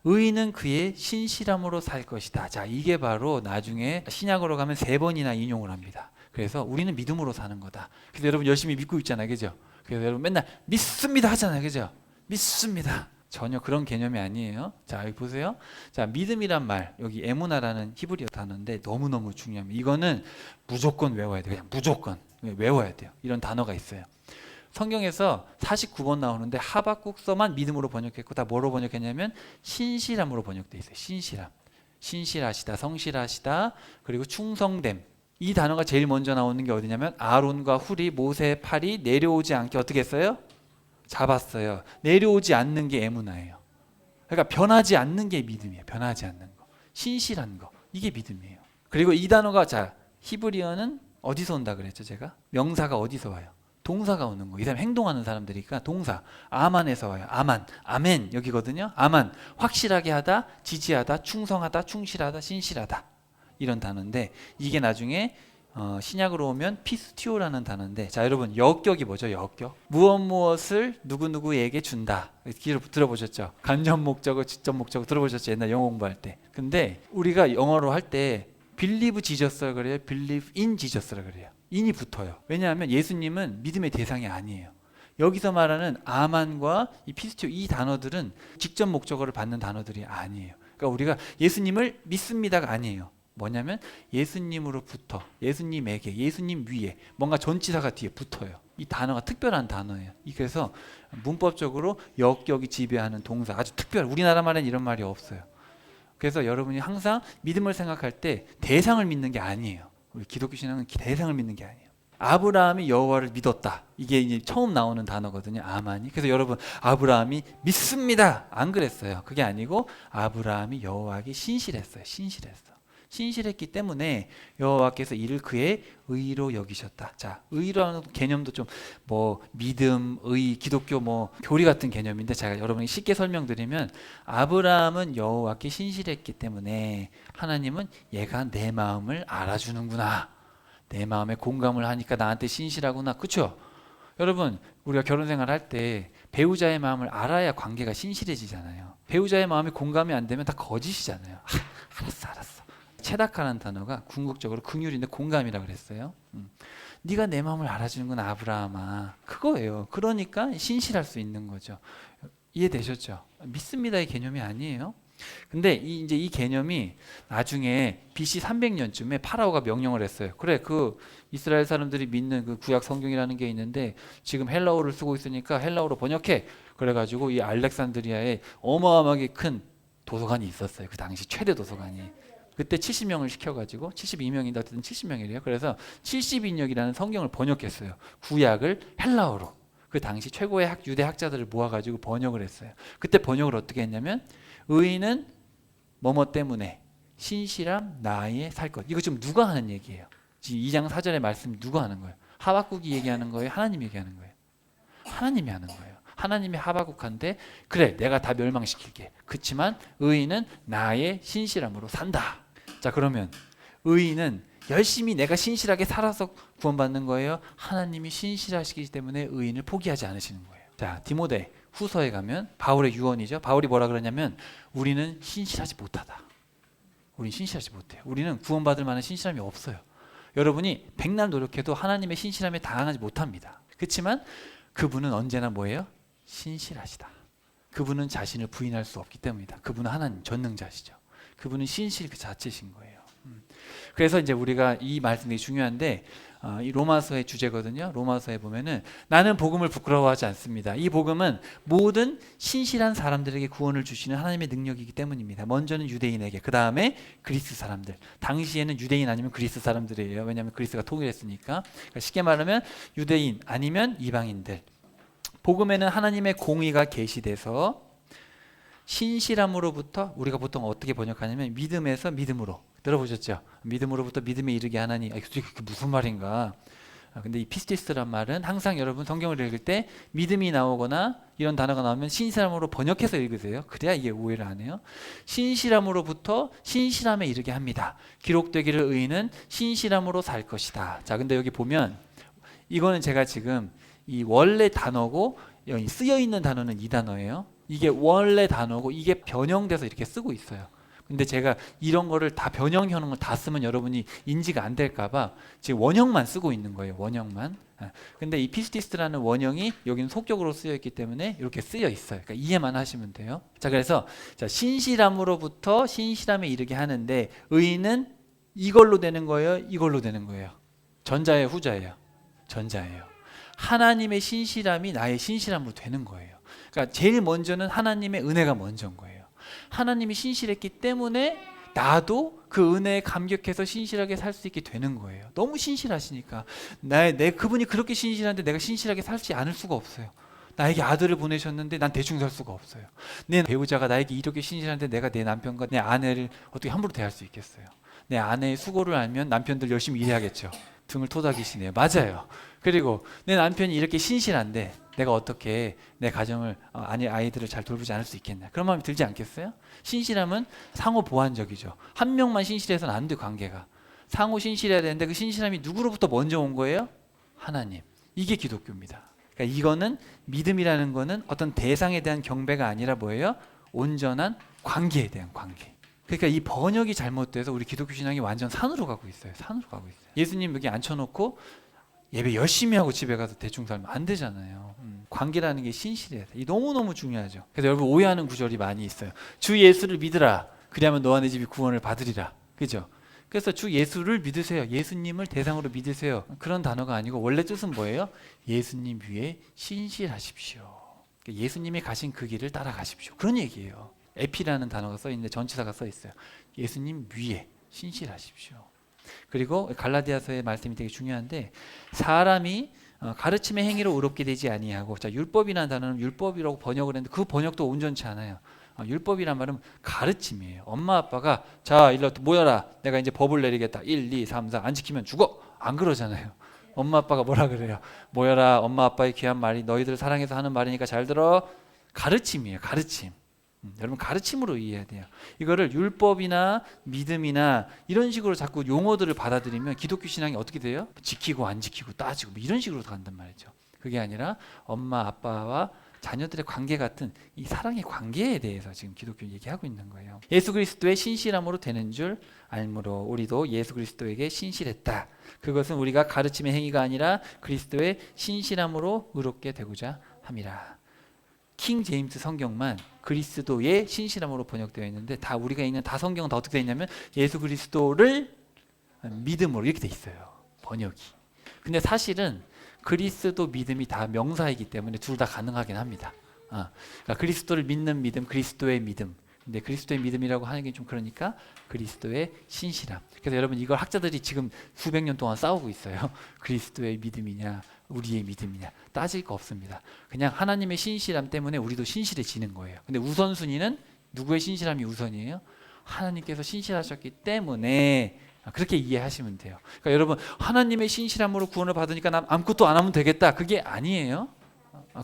Speaker 1: 의인은 그의 신실함으로 살 것이다. 자, 이게 바로 나중에 신약으로 가면 3번이나 인용을 합니다. 그래서 우리는 믿음으로 사는 거다. 그래서 여러분 열심히 믿고 있잖아요, 그죠? 그래서 여러분 맨날 믿습니다 하잖아요, 그죠? 믿습니다. 전혀 그런 개념이 아니에요. 자, 여기 보세요. 자, 믿음이란 말, 여기 에무나라는 히브리어 단어인데 너무너무 중요합니다. 이거는 무조건 외워야 돼요. 그냥 무조건 외워야 돼요. 이런 단어가 있어요. 성경에서 49번 나오는데 하박국서만 믿음으로 번역했고 다 뭐로 번역했냐면 신실함으로 번역돼 있어요. 신실함. 신실하시다, 성실하시다, 그리고 충성됨. 이 단어가 제일 먼저 나오는 게 어디냐면 아론과 훌이 모세의 팔이 내려오지 않게 어떻게 했어요? 잡았어요. 내려오지 않는 게 에무나예요. 그러니까 변하지 않는 게 믿음이에요. 변하지 않는 거. 신실한 거. 이게 믿음이에요. 그리고 이 단어가 자, 히브리어는 어디서 온다 그랬죠, 제가? 명사가 어디서 와요? 동사가 오는 거. 이 사람 행동하는 사람들이니까 동사. 아만에서 와요. 아만. 아멘 여기거든요. 아만. 확실하게 하다, 지지하다, 충성하다, 충실하다, 신실하다. 이런 단어인데 이게 나중에 신약으로 오면 피스티오라는 단어인데 자, 여러분 역격이 뭐죠? 역격. 무엇을 누구누구에게 준다. 들어보셨죠? 간접 목적어, 직접 목적어 들어보셨죠? 옛날 영어 공부할 때. 근데 우리가 영어로 할 때 believe Jesus라 그래요? believe in Jesus라 그래요? 인이 붙어요. 왜냐하면 예수님은 믿음의 대상이 아니에요. 여기서 말하는 아만과 이 피스티오 이 단어들은 직접 목적어를 받는 단어들이 아니에요. 그러니까 우리가 예수님을 믿습니다가 아니에요. 뭐냐면 예수님으로부터, 예수님에게, 예수님 위에 뭔가 전치사가 뒤에 붙어요. 이 단어가 특별한 단어예요. 그래서 문법적으로 역격이 지배하는 동사, 아주 특별. 우리나라 말엔 이런 말이 없어요. 그래서 여러분이 항상 믿음을 생각할 때 대상을 믿는 게 아니에요. 우리 기독교 신앙은 대상을 믿는 게 아니에요. 아브라함이 여호와를 믿었다. 이게 이제 처음 나오는 단어거든요. 아만이. 그래서 여러분 아브라함이 믿습니다. 안 그랬어요. 그게 아니고 아브라함이 여호와에게 신실했어요. 신실했기 때문에 여호와께서 이를 그의 의로 여기셨다. 자, 의라는 개념도 좀 뭐 믿음, 의, 기독교 뭐 교리 같은 개념인데 제가 여러분이 쉽게 설명드리면 아브라함은 여호와께 신실했기 때문에 하나님은 얘가 내 마음을 알아주는구나. 내 마음에 공감을 하니까 나한테 신실하구나. 그렇죠? 여러분 우리가 결혼 생활할 때 배우자의 마음을 알아야 관계가 신실해지잖아요. 배우자의 마음이 공감이 안 되면 다 거짓이잖아요. 알았어. 체다카라는 단어가 궁극적으로 긍휼인데 공감이라고 그랬어요. 네가 내 마음을 알아주는구나 아브라함아. 그거예요. 그러니까 신실할 수 있는 거죠. 이해되셨죠? 믿습니다의 개념이 아니에요. 근데 이제 이 개념이 나중에 BC 300년쯤에 파라오가 명령을 했어요. 그래, 그 이스라엘 사람들이 믿는 그 구약 성경이라는 게 있는데 지금 헬라어를 쓰고 있으니까 헬라어로 번역해. 그래가지고 이 알렉산드리아에 어마어마하게 큰 도서관이 있었어요. 그 당시 최대 도서관이. 그때 70명을 시켜가지고 72명인데 어쨌든 70명이래요. 그래서 70인역이라는 성경을 번역했어요. 구약을 헬라어로. 그 당시 최고의 유대 학자들을 모아가지고 번역을 했어요. 그때 번역을 어떻게 했냐면 의인은 뭐뭐 때문에 신실함 나의 살 것. 이거 지금 누가 하는 얘기예요? 지금 2장 4절의 말씀 누가 하는 거예요? 하박국이 얘기하는 거예요? 하나님이 얘기하는 거예요? 하나님이 하는 거예요. 하나님이 하박국한테 그래 내가 다 멸망시킬게. 그렇지만 의인은 나의 신실함으로 산다. 자 그러면 의인은 열심히 내가 신실하게 살아서 구원받는 거예요? 하나님이 신실하시기 때문에 의인을 포기하지 않으시는 거예요. 자 디모데 후서에 가면 바울의 유언이죠. 바울이 뭐라 그러냐면 우리는 신실하지 못하다. 우리는 신실하지 못해요. 우리는 구원받을 만한 신실함이 없어요. 여러분이 백날 노력해도 하나님의 신실함에 당하지 못합니다. 그렇지만 그분은 언제나 뭐예요? 신실하시다. 그분은 자신을 부인할 수 없기 때문이다. 그분은 하나님 전능자시죠. 그분은 신실 그 자체신 거예요. 그래서 이제 우리가 이 말씀이 중요한데 이 로마서의 주제거든요. 로마서에 보면은 나는 복음을 부끄러워하지 않습니다. 이 복음은 모든 신실한 사람들에게 구원을 주시는 하나님의 능력이기 때문입니다. 먼저는 유대인에게, 그 다음에 그리스 사람들. 당시에는 유대인 아니면 그리스 사람들이에요. 왜냐하면 그리스가 통일했으니까. 그러니까 쉽게 말하면 유대인 아니면 이방인들. 복음에는 하나님의 공의가 계시돼서 신실함으로부터 우리가 보통 어떻게 번역하냐면 믿음에서 믿음으로. 들어보셨죠? 믿음으로부터 믿음에 이르게 하나니. 그게 무슨 말인가? 근데 이 피스티스란 말은 항상 여러분 성경을 읽을 때 믿음이 나오거나 이런 단어가 나오면 신실함으로 번역해서 읽으세요. 그래야 이게 오해를 안 해요. 신실함으로부터 신실함에 이르게 합니다. 기록되기를 의인은 신실함으로 살 것이다. 자, 근데 여기 보면 이거는 제가 지금 이 원래 단어고 여기 쓰여 있는 단어는 이 단어예요. 이게 원래 단어고 이게 변형돼서 이렇게 쓰고 있어요. 근데 제가 이런 거를 다 변형하는 걸 다 쓰면 여러분이 인지가 안 될까봐 지금 원형만 쓰고 있는 거예요. 원형만. 근데 이 피스티스라는 원형이 여기는 속격으로 쓰여 있기 때문에 이렇게 쓰여 있어요. 그러니까 이해만 하시면 돼요. 자, 그래서 자, 신실함으로부터 신실함에 이르게 하는데 의인은 이걸로 되는 거예요? 이걸로 되는 거예요? 전자예요? 후자예요? 전자예요. 하나님의 신실함이 나의 신실함으로 되는 거예요. 그러니까 제일 먼저는 하나님의 은혜가 먼저인 거예요. 하나님이 신실했기 때문에 나도 그 은혜에 감격해서 신실하게 살 수 있게 되는 거예요. 너무 신실하시니까. 그분이 그렇게 신실한데 내가 신실하게 살지 않을 수가 없어요. 나에게 아들을 보내셨는데 난 대충 살 수가 없어요. 내 배우자가 나에게 이렇게 신실한데 내가 내 남편과 내 아내를 어떻게 함부로 대할 수 있겠어요. 내 아내의 수고를 알면 남편들 열심히 일해야겠죠. 등을 토닥이시네요. 맞아요. 그리고 내 남편이 이렇게 신실한데 내가 어떻게 내 가정을 아이들을 잘 돌보지 않을 수 있겠냐. 그런 마음이 들지 않겠어요? 신실함은 상호 보완적이죠. 한 명만 신실해서는 안 돼. 관계가 상호 신실해야 되는데 그 신실함이 누구로부터 먼저 온 거예요? 하나님. 이게 기독교입니다. 그러니까 이거는 믿음이라는 거는 어떤 대상에 대한 경배가 아니라 뭐예요? 온전한 관계에 대한 관계. 그러니까 이 번역이 잘못돼서 우리 기독교 신앙이 완전 산으로 가고 있어요. 산으로 가고 있어요. 예수님 여기 앉혀놓고 예배 열심히 하고 집에 가서 대충 살면 안 되잖아요. 관계라는 게 신실해야 돼. 이 너무너무 중요하죠. 그래서 여러분 오해하는 구절이 많이 있어요. 주 예수를 믿으라. 그리하면 너와 내 집이 구원을 받으리라. 그죠? 그래서 주 예수를 믿으세요. 예수님을 대상으로 믿으세요. 그런 단어가 아니고 원래 뜻은 뭐예요? 예수님 위에 신실하십시오. 그러니까 예수님이 가신 그 길을 따라가십시오. 그런 얘기예요. 에피라는 단어가 써 있는데 전치사가 써 있어요. 예수님 위에 신실하십시오. 그리고 갈라디아서의 말씀이 되게 중요한데 사람이 가르침의 행위로 의롭게 되지 아니하고, 자 율법이라는 단어는 율법이라고 번역을 했는데 그 번역도 온전치 않아요. 율법이란 말은 가르침이에요. 엄마 아빠가 자 일로 모여라. 내가 이제 법을 내리겠다. 1, 2, 3, 4 안 지키면 죽어. 안 그러잖아요. 엄마 아빠가 뭐라 그래요? 모여라. 엄마 아빠의 귀한 말이 너희들 사랑해서 하는 말이니까 잘 들어. 가르침이에요. 가르침. 여러분 가르침으로 이해해야 돼요. 이거를 율법이나 믿음이나 이런 식으로 자꾸 용어들을 받아들이면 기독교 신앙이 어떻게 돼요? 지키고 안 지키고 따지고 뭐 이런 식으로 간단 말이죠. 그게 아니라 엄마 아빠와 자녀들의 관계 같은 이 사랑의 관계에 대해서 지금 기독교 얘기하고 있는 거예요. 예수 그리스도의 신실함으로 되는 줄 알므로 우리도 예수 그리스도에게 신실했다. 그것은 우리가 가르침의 행위가 아니라 그리스도의 신실함으로 의롭게 되고자 함이라. 킹 제임스 성경만 그리스도의 신실함으로 번역되어 있는데 다 우리가 읽는 다 성경은 다 어떻게 되어 있냐면 예수 그리스도를 믿음으로 이렇게 돼 있어요. 번역이. 근데 사실은 그리스도 믿음이 다 명사이기 때문에 둘 다 가능하긴 합니다. 그러니까 그리스도를 믿는 믿음, 그리스도의 믿음. 근데 그리스도의 믿음이라고 하는 게 좀 그러니까 그리스도의 신실함. 그래서 여러분 이걸 학자들이 지금 수백 년 동안 싸우고 있어요. 그리스도의 믿음이냐 우리의 믿음이냐 따질 거 없습니다. 그냥 하나님의 신실함 때문에 우리도 신실해지는 거예요. 근데 우선순위는 누구의 신실함이 우선이에요? 하나님께서 신실하셨기 때문에 그렇게 이해하시면 돼요. 그러니까 여러분 하나님의 신실함으로 구원을 받으니까 난 아무것도 안 하면 되겠다. 그게 아니에요.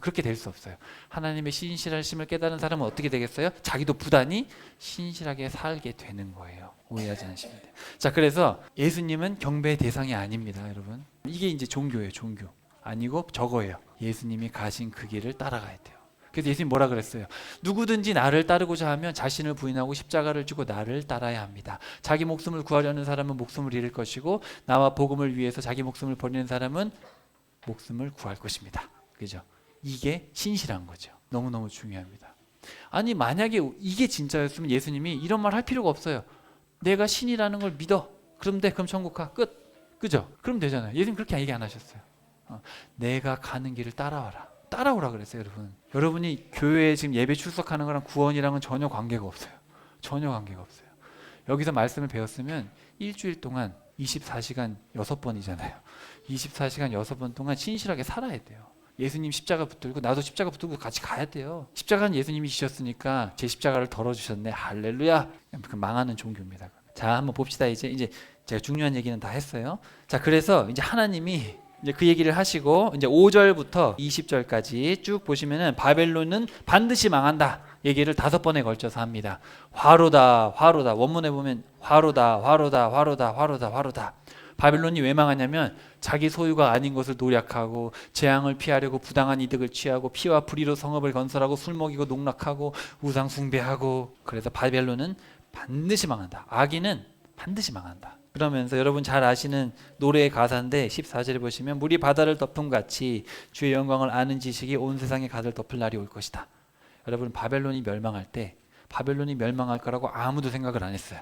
Speaker 1: 그렇게 될 수 없어요. 하나님의 신실하심을 깨달은 사람은 어떻게 되겠어요? 자기도 부단히 신실하게 살게 되는 거예요. 오해하지 않으시면 돼요. 자, 그래서 예수님은 경배의 대상이 아닙니다, 여러분. 이게 이제 종교예요, 종교. 아니고 저거예요. 예수님이 가신 그 길을 따라가야 돼요. 그래서 예수님 뭐라 그랬어요? 누구든지 나를 따르고자 하면 자신을 부인하고 십자가를 지고 나를 따라야 합니다. 자기 목숨을 구하려는 사람은 목숨을 잃을 것이고 나와 복음을 위해서 자기 목숨을 버리는 사람은 목숨을 구할 것입니다. 그죠? 이게 신실한 거죠. 너무너무 중요합니다. 아니 만약에 이게 진짜였으면 예수님이 이런 말 할 필요가 없어요. 내가 신이라는 걸 믿어. 그럼 돼. 그럼 천국 가. 끝. 그죠? 그럼 되잖아요. 예수님 그렇게 얘기 안 하셨어요. 내가 가는 길을 따라와라. 따라오라 그랬어요, 여러분. 여러분이 교회에 지금 예배 출석하는 거랑 구원이랑은 전혀 관계가 없어요. 전혀 관계가 없어요. 여기서 말씀을 배웠으면 일주일 동안 24시간 6번이잖아요. 24시간 6번 동안 신실하게 살아야 돼요. 예수님 십자가 붙들고 나도 십자가 붙들고 같이 가야 돼요. 십자가는 예수님이 지셨으니까 제 십자가를 덜어주셨네. 할렐루야. 그 망하는 종교입니다. 자, 한번 봅시다. 이제 제가 중요한 얘기는 다 했어요. 자, 그래서 이제 하나님이 이제 그 얘기를 하시고 이제 5절부터 20절까지 쭉 보시면은 바벨론은 반드시 망한다 얘기를 5번에 걸쳐서 합니다. 화로다, 화로다. 원문에 보면 화로다, 화로다, 화로다, 화로다, 화로다. 바벨론이 왜 망하냐면 자기 소유가 아닌 것을 노력하고 재앙을 피하려고 부당한 이득을 취하고 피와 불의로 성읍을 건설하고 술 먹이고 농락하고 우상 숭배하고 그래서 바벨론은 반드시 망한다. 악인은 반드시 망한다. 그러면서 여러분 잘 아시는 노래의 가사인데 14절에 보시면 물이 바다를 덮음 같이 주의 영광을 아는 지식이 온 세상에 가득 덮을 날이 올 것이다. 여러분 바벨론이 멸망할 때 바벨론이 멸망할 거라고 아무도 생각을 안 했어요.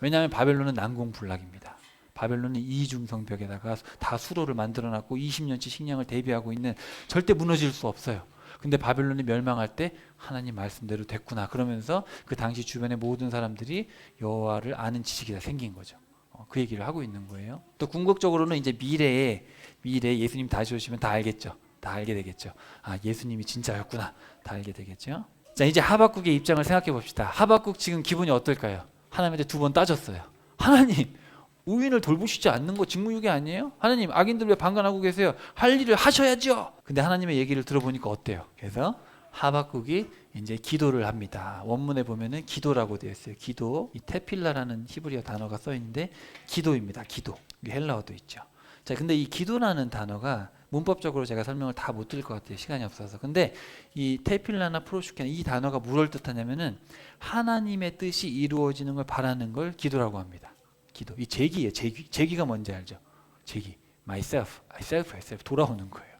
Speaker 1: 왜냐하면 바벨론은 난공불락입니다. 바벨론이 이중성벽에다가 다 수로를 만들어놨고 20년치 식량을 대비하고 있는 절대 무너질 수 없어요. 근데 바벨론이 멸망할 때 하나님 말씀대로 됐구나 그러면서 그 당시 주변의 모든 사람들이 여호와를 아는 지식이 다 생긴 거죠. 그 얘기를 하고 있는 거예요. 또 궁극적으로는 이제 미래에 예수님 다시 오시면 다 알겠죠. 다 알게 되겠죠. 아, 예수님이 진짜였구나. 다 알게 되겠죠. 자, 이제 하박국의 입장을 생각해 봅시다. 하박국 지금 기분이 어떨까요? 하나님한테 2번 따졌어요. 하나님, 우인을 돌보시지 않는 거 직무유기 아니에요? 하나님, 악인들 왜 방관하고 계세요? 할 일을 하셔야죠. 근데 하나님의 얘기를 들어보니까 어때요? 그래서 하박국이 이제 기도를 합니다. 원문에 보면은 기도라고 되어 있어요. 기도. 이 테필라라는 히브리어 단어가 써 있는데 기도입니다. 기도. 헬라어도 있죠. 자, 근데 이 기도라는 단어가 문법적으로 제가 설명을 다 못 드릴 것 같아요. 시간이 없어서. 근데 이 테필라나 프로슈케나 이 단어가 뭘 뜻하냐면은 하나님의 뜻이 이루어지는 걸 바라는 걸 기도라고 합니다. 기도. 이 제기예요. 제기가 뭔지 알죠? 제기. myself, myself 돌아오는 거예요.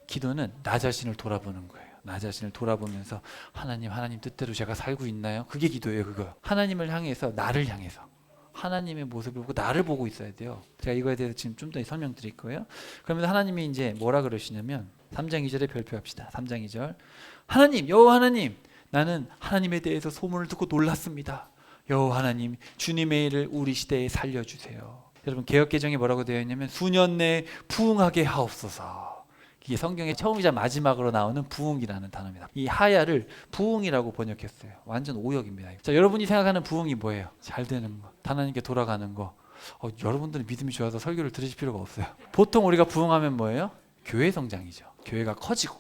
Speaker 1: 기도는 나 자신을 돌아보는 거예요. 나 자신을 돌아보면서 하나님 뜻대로 제가 살고 있나요? 그게 기도예요. 그거. 하나님을 향해서 나를 향해서 하나님의 모습을 보고 나를 보고 있어야 돼요. 제가 이거에 대해서 지금 좀 더 설명드릴 거예요. 그러면서 하나님이 이제 뭐라 그러시냐면 3장 2절에 별표합시다. 3장 2절. 하나님, 여호와 하나님, 나는 하나님에 대해서 소문을 듣고 놀랐습니다. 여호와 하나님, 주님의 일을 우리 시대에 살려주세요. 여러분 개역개정에 뭐라고 되어 있냐면 수년 내에 부흥하게 하옵소서. 이게 성경의 처음이자 마지막으로 나오는 부흥이라는 단어입니다. 이 하야를 부흥이라고 번역했어요. 완전 오역입니다. 자, 여러분이 생각하는 부흥이 뭐예요? 잘 되는 거, 하나님께 돌아가는 거. 여러분들은 믿음이 좋아서 설교를 들으실 필요가 없어요. 보통 우리가 부흥하면 뭐예요? 교회 성장이죠. 교회가 커지고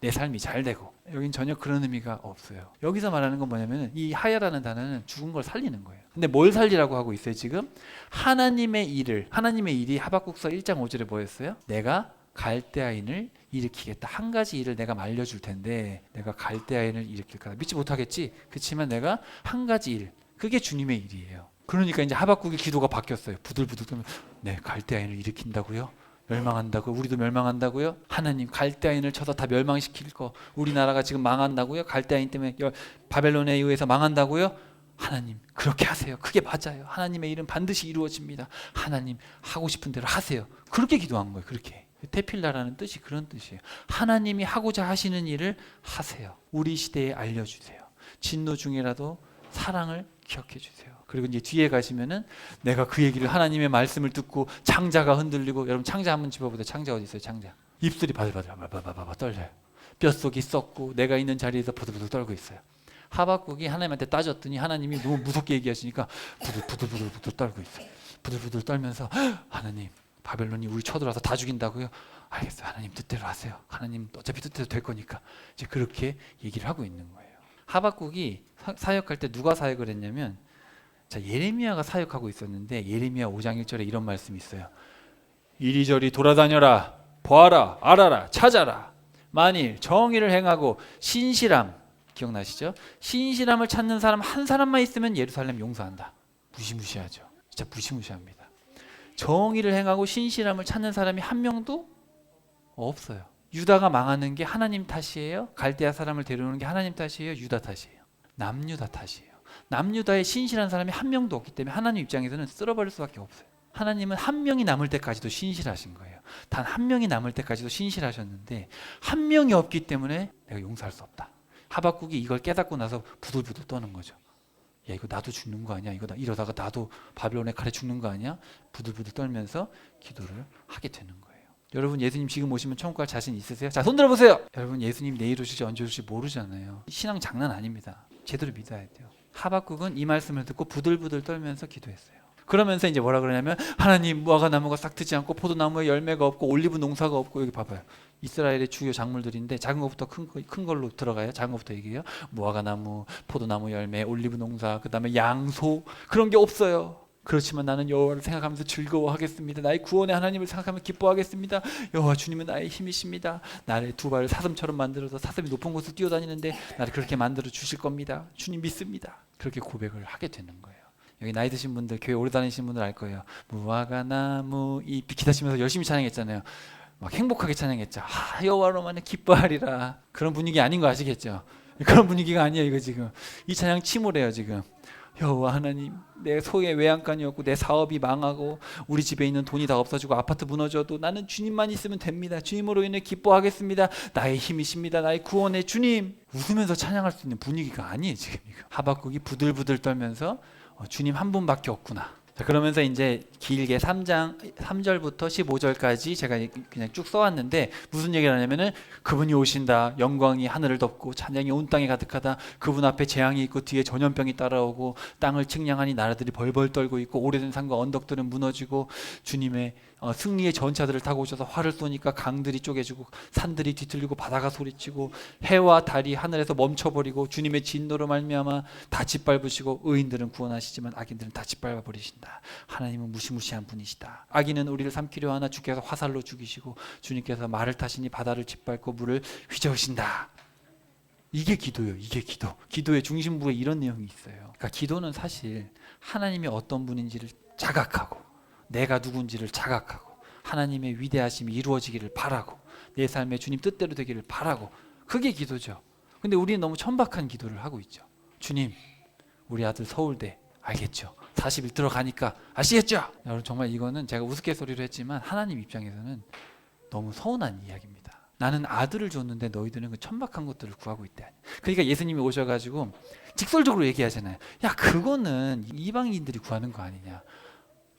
Speaker 1: 내 삶이 잘 되고. 여긴 전혀 그런 의미가 없어요. 여기서 말하는 건 뭐냐면 이 하야라는 단어는 죽은 걸 살리는 거예요. 근데 뭘 살리라고 하고 있어요 지금? 하나님의 일이 하박국서 1장 5절에 뭐였어요? 내가 갈대아인을 일으키겠다. 한 가지 일을 내가 말려줄 텐데 내가 갈대아인을 일으킬까? 믿지 못하겠지. 그렇지만 내가 한 가지 일, 그게 주님의 일이에요. 그러니까 이제 하박국의 기도가 바뀌었어요. 부들부들 떨면 네, 갈대아인을 일으킨다고요? 멸망한다고? 우리도 멸망한다고요? 하나님 갈대아인을 쳐서 다 멸망시킬 거. 우리나라가 지금 망한다고요? 갈대아인 때문에 바벨론에 의해서 망한다고요? 하나님 그렇게 하세요. 그게 맞아요. 하나님의 일은 반드시 이루어집니다. 하나님 하고 싶은 대로 하세요. 그렇게 기도한 거예요. 그렇게. 테필라라는 뜻이 그런 뜻이에요. 하나님이 하고자 하시는 일을 하세요. 우리 시대에 알려주세요. 진노 중이라도 사랑을 기억해 주세요. 그리고 이제 뒤에 가시면은 내가 그 얘기를 하나님의 말씀을 듣고 창자가 흔들리고, 여러분 창자 한번 집어보세요. 창자 어디 있어요? 창자. 입술이 바들바들 떨려요. 뼛속이 썩고 내가 있는 자리에서 부들부들 떨고 있어요. 하박국이 하나님한테 따졌더니 하나님이 너무 무섭게 얘기하시니까 부들부들 떨고 있어요. 부들부들 떨면서 하나님 바벨론이 우리 쳐들어와서 다 죽인다고요? 알겠어요. 하나님 뜻대로 하세요. 하나님 어차피 뜻대로 될 거니까. 이제 그렇게 얘기를 하고 있는 거예요. 하박국이 사역할 때 누가 사역을 했냐면, 자, 예레미야가 사역하고 있었는데 예레미야 5장 1절에 이런 말씀이 있어요. 이리저리 돌아다녀라, 보아라, 알아라, 찾아라. 만일 정의를 행하고 신실함, 기억나시죠? 신실함을 찾는 사람 한 사람만 있으면 예루살렘 용서한다. 무시무시하죠. 진짜 무시무시합니다. 정의를 행하고 신실함을 찾는 사람이 한 명도 없어요. 유다가 망하는 게 하나님 탓이에요? 갈대아 사람을 데려오는 게 하나님 탓이에요? 유다 탓이에요? 남유다 탓이에요. 남유다에 신실한 사람이 한 명도 없기 때문에 하나님 입장에서는 쓸어버릴 수밖에 없어요. 하나님은 한 명이 남을 때까지도 신실하신 거예요. 단 한 명이 남을 때까지도 신실하셨는데 한 명이 없기 때문에 내가 용서할 수 없다. 하박국이 이걸 깨닫고 나서 부들부들 떠는 거죠. 야, 이거 나도 죽는 거 아니야? 이러다가 나도 바벨론의 칼에 죽는 거 아니야? 부들부들 떨면서 기도를 하게 되는 거예요. 여러분 예수님 지금 오시면 천국 갈 자신 있으세요? 자, 손 들어보세요. 여러분 예수님 내일 오실지 언제 오실지 모르잖아요. 신앙 장난 아닙니다. 제대로 믿어야 돼요. 하박국은 이 말씀을 듣고 부들부들 떨면서 기도했어요. 그러면서 이제 뭐라 그러냐면, 하나님 무화과 나무가 싹트지 않고 포도나무에 열매가 없고 올리브 농사가 없고, 여기 봐봐요. 이스라엘의 주요 작물들인데 작은 것부터 큰 걸로 들어가요. 작은 것부터 얘기해요. 무화과 나무, 포도나무 열매, 올리브 농사, 그 다음에 양소, 그런 게 없어요. 그렇지만 나는 여호와를 생각하면서 즐거워하겠습니다. 나의 구원의 하나님을 생각하며 기뻐하겠습니다. 여호와 주님은 나의 힘이십니다. 나를 두 발을 사슴처럼 만들어서 사슴이 높은 곳을 뛰어다니는데 나를 그렇게 만들어 주실 겁니다. 주님 믿습니다. 그렇게 고백을 하게 되는 거예요. 여기 나이 드신 분들, 교회 오래 다니신 분들 알 거예요. 무화과 나무 잎 기타 치면서 열심히 찬양했잖아요. 막 행복하게 찬양했죠. 여호와로만은 기뻐하리라. 그런 분위기 아닌 거 아시겠죠? 그런 분위기가 아니에요. 이거 지금 이 찬양 침울해요. 지금 여호와 하나님, 내 소의 외양간이었고 내 사업이 망하고 우리 집에 있는 돈이 다 없어지고 아파트 무너져도 나는 주님만 있으면 됩니다. 주님으로 인해 기뻐하겠습니다. 나의 힘이십니다. 나의 구원의 주님. 웃으면서 찬양할 수 있는 분위기가 아니에요. 지금 이거. 하박국이 부들부들 떨면서 주님 한 분밖에 없구나. 자, 그러면서 이제 길게 3장 3절부터 15절까지 제가 그냥 쭉 써왔는데 무슨 얘기를 하냐면은, 그분이 오신다. 영광이 하늘을 덮고 찬양이 온 땅에 가득하다. 그분 앞에 재앙이 있고 뒤에 전염병이 따라오고 땅을 측량하니 나라들이 벌벌 떨고 있고 오래된 산과 언덕들은 무너지고, 주님의 승리의 전차들을 타고 오셔서 활을 쏘니까 강들이 쪼개지고 산들이 뒤틀리고 바다가 소리치고 해와 달이 하늘에서 멈춰버리고, 주님의 진노로 말미암아 다 짓밟으시고 의인들은 구원하시지만 악인들은 다 짓밟아 버리신다. 하나님은 무시무시한 분이시다. 악인은 우리를 삼키려 하나 주께서 화살로 죽이시고 주님께서 말을 타시니 바다를 짓밟고 물을 휘저으신다. 이게 기도예요. 이게 기도. 기도의 중심부에 이런 내용이 있어요. 그러니까 기도는 사실 하나님이 어떤 분인지를 자각하고 내가 누군지를 자각하고 하나님의 위대하심이 이루어지기를 바라고 내 삶에 주님 뜻대로 되기를 바라고, 그게 기도죠. 근데 우리는 너무 천박한 기도를 하고 있죠. 주님, 우리 아들 서울대 알겠죠? 40일 들어가니까 아시겠죠? 여러분 정말 이거는 제가 우스갯소리로 했지만 하나님 입장에서는 너무 서운한 이야기입니다. 나는 아들을 줬는데 너희들은 그 천박한 것들을 구하고 있다. 그러니까 예수님이 오셔가지고 직설적으로 얘기하잖아요. 야, 그거는 이방인들이 구하는 거 아니냐.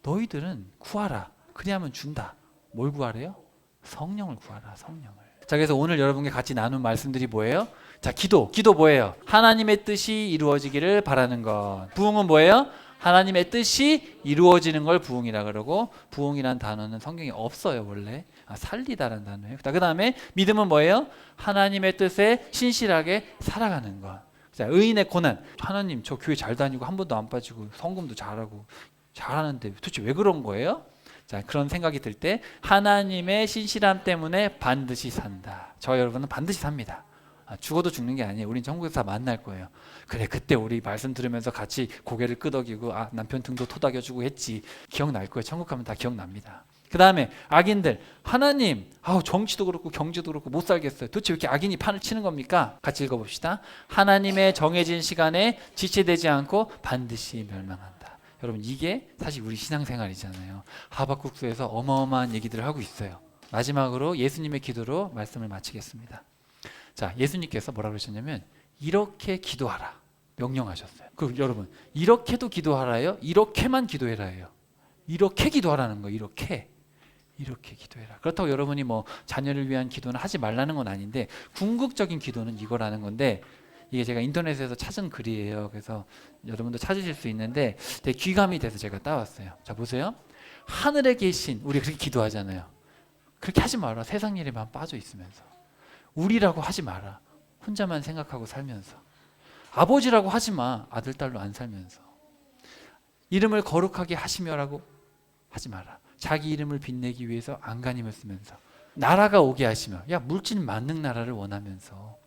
Speaker 1: 너희들은 구하라. 그리하면 준다. 뭘 구하래요? 성령을 구하라. 성령을. 자, 그래서 오늘 여러분께 같이 나눈 말씀들이 뭐예요? 자, 기도 뭐예요? 하나님의 뜻이 이루어지기를 바라는 것. 부흥은 뭐예요? 하나님의 뜻이 이루어지는 걸 부흥이라 그러고, 부흥이란 단어는 성경에 없어요. 원래 살리다라는 단어예요. 그 다음에 믿음은 뭐예요? 하나님의 뜻에 신실하게 살아가는 것. 자, 의인의 고난. 하나님, 저 교회 잘 다니고 한 번도 안 빠지고 성금도 잘하고 잘하는데 도대체 왜 그런 거예요? 자, 그런 생각이 들 때 하나님의 신실함 때문에 반드시 산다. 저 여러분은 반드시 삽니다. 죽어도 죽는 게 아니에요. 우린 천국에서 다 만날 거예요. 그래, 그때 우리 말씀 들으면서 같이 고개를 끄덕이고 남편 등도 토닥여주고 했지. 기억날 거예요. 천국 가면 다 기억납니다. 그 다음에 악인들, 하나님 정치도 그렇고 경제도 그렇고 못 살겠어요. 도대체 왜 이렇게 악인이 판을 치는 겁니까? 같이 읽어봅시다. 하나님의 정해진 시간에 지체되지 않고 반드시 멸망한다. 여러분, 이게 사실 우리 신앙생활이잖아요. 하박국서에서 어마어마한 얘기들을 하고 있어요. 마지막으로 예수님의 기도로 말씀을 마치겠습니다. 자, 예수님께서 뭐라 그러셨냐면 이렇게 기도하라 명령하셨어요. 그럼 여러분, 이렇게도 기도하라요? 이렇게만 기도해라예요. 이렇게 기도하라는 거예요. 이렇게 기도해라. 그렇다고 여러분이 뭐 자녀를 위한 기도는 하지 말라는 건 아닌데, 궁극적인 기도는 이거라는 건데, 이게 제가 인터넷에서 찾은 글이에요. 그래서 여러분도 찾으실 수 있는데 되게 귀감이 돼서 제가 따왔어요. 자, 보세요. 하늘에 계신, 우리 그렇게 기도하잖아요. 그렇게 하지 마라. 세상 일에만 빠져 있으면서. 우리라고 하지 마라. 혼자만 생각하고 살면서. 아버지라고 하지 마. 아들, 딸로 안 살면서. 이름을 거룩하게 하시며라고 하지 마라. 자기 이름을 빛내기 위해서 안간힘을 쓰면서. 나라가 오게 하시며. 야, 물질 만능 나라를 원하면서.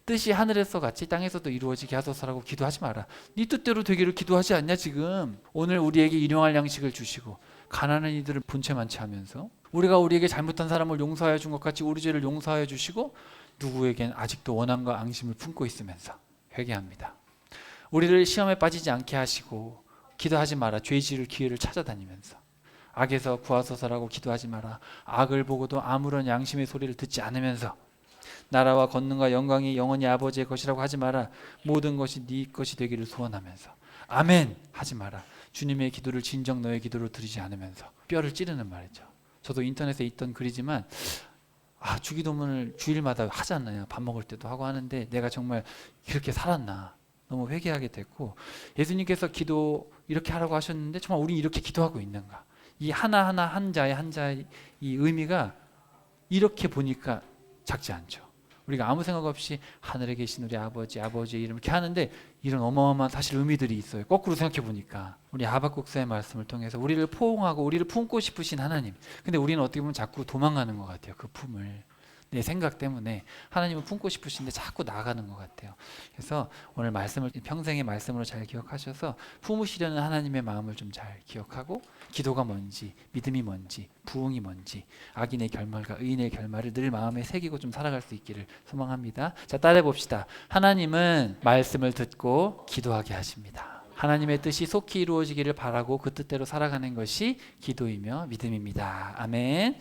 Speaker 1: 뜻이 하늘에서 같이 땅에서도 이루어지게 하소서라고 기도하지 마라. 네 뜻대로 되기를 기도하지 않냐 지금. 오늘 우리에게 일용할 양식을 주시고 가난한 이들을 본체 많지 하면서, 우리가 우리에게 잘못한 사람을 용서하여 준 것 같이 우리 죄를 용서하여 주시고, 누구에겐 아직도 원함과 앙심을 품고 있으면서 회개합니다. 우리를 시험에 빠지지 않게 하시고 기도하지 마라. 죄 지을 기회를 찾아다니면서. 악에서 구하소서라고 기도하지 마라. 악을 보고도 아무런 양심의 소리를 듣지 않으면서. 나라와 권능과 영광이 영원히 아버지의 것이라고 하지 마라. 모든 것이 네 것이 되기를 소원하면서. 아멘 하지 마라. 주님의 기도를 진정 너의 기도로 들으지 않으면서. 뼈를 찌르는 말이죠. 저도 인터넷에 있던 글이지만 주기도문을 주일마다 하잖아요. 밥 먹을 때도 하고 하는데 내가 정말 그렇게 살았나 너무 회개하게 됐고, 예수님께서 기도 이렇게 하라고 하셨는데 정말 우리 이렇게 기도하고 있는가. 이 하나하나 한자의 이 의미가 이렇게 보니까 작지 않죠. 우리가 아무 생각 없이 하늘에 계신 우리 아버지, 아버지의 이름 이렇게 하는데 이런 어마어마한 사실 의미들이 있어요. 거꾸로 생각해 보니까 우리 하박국서의 말씀을 통해서 우리를 포옹하고 우리를 품고 싶으신 하나님. 근데 우리는 어떻게 보면 자꾸 도망가는 것 같아요. 그 품을. 내 생각 때문에 하나님은 품고 싶으신데 자꾸 나가는 것 같아요. 그래서 오늘 말씀을 평생의 말씀으로 잘 기억하셔서 품으시려는 하나님의 마음을 좀 잘 기억하고, 기도가 뭔지, 믿음이 뭔지, 부흥이 뭔지, 악인의 결말과 의인의 결말을 늘 마음에 새기고 좀 살아갈 수 있기를 소망합니다. 자, 따라해 봅시다. 하나님은 말씀을 듣고 기도하게 하십니다. 하나님의 뜻이 속히 이루어지기를 바라고 그 뜻대로 살아가는 것이 기도이며 믿음입니다. 아멘.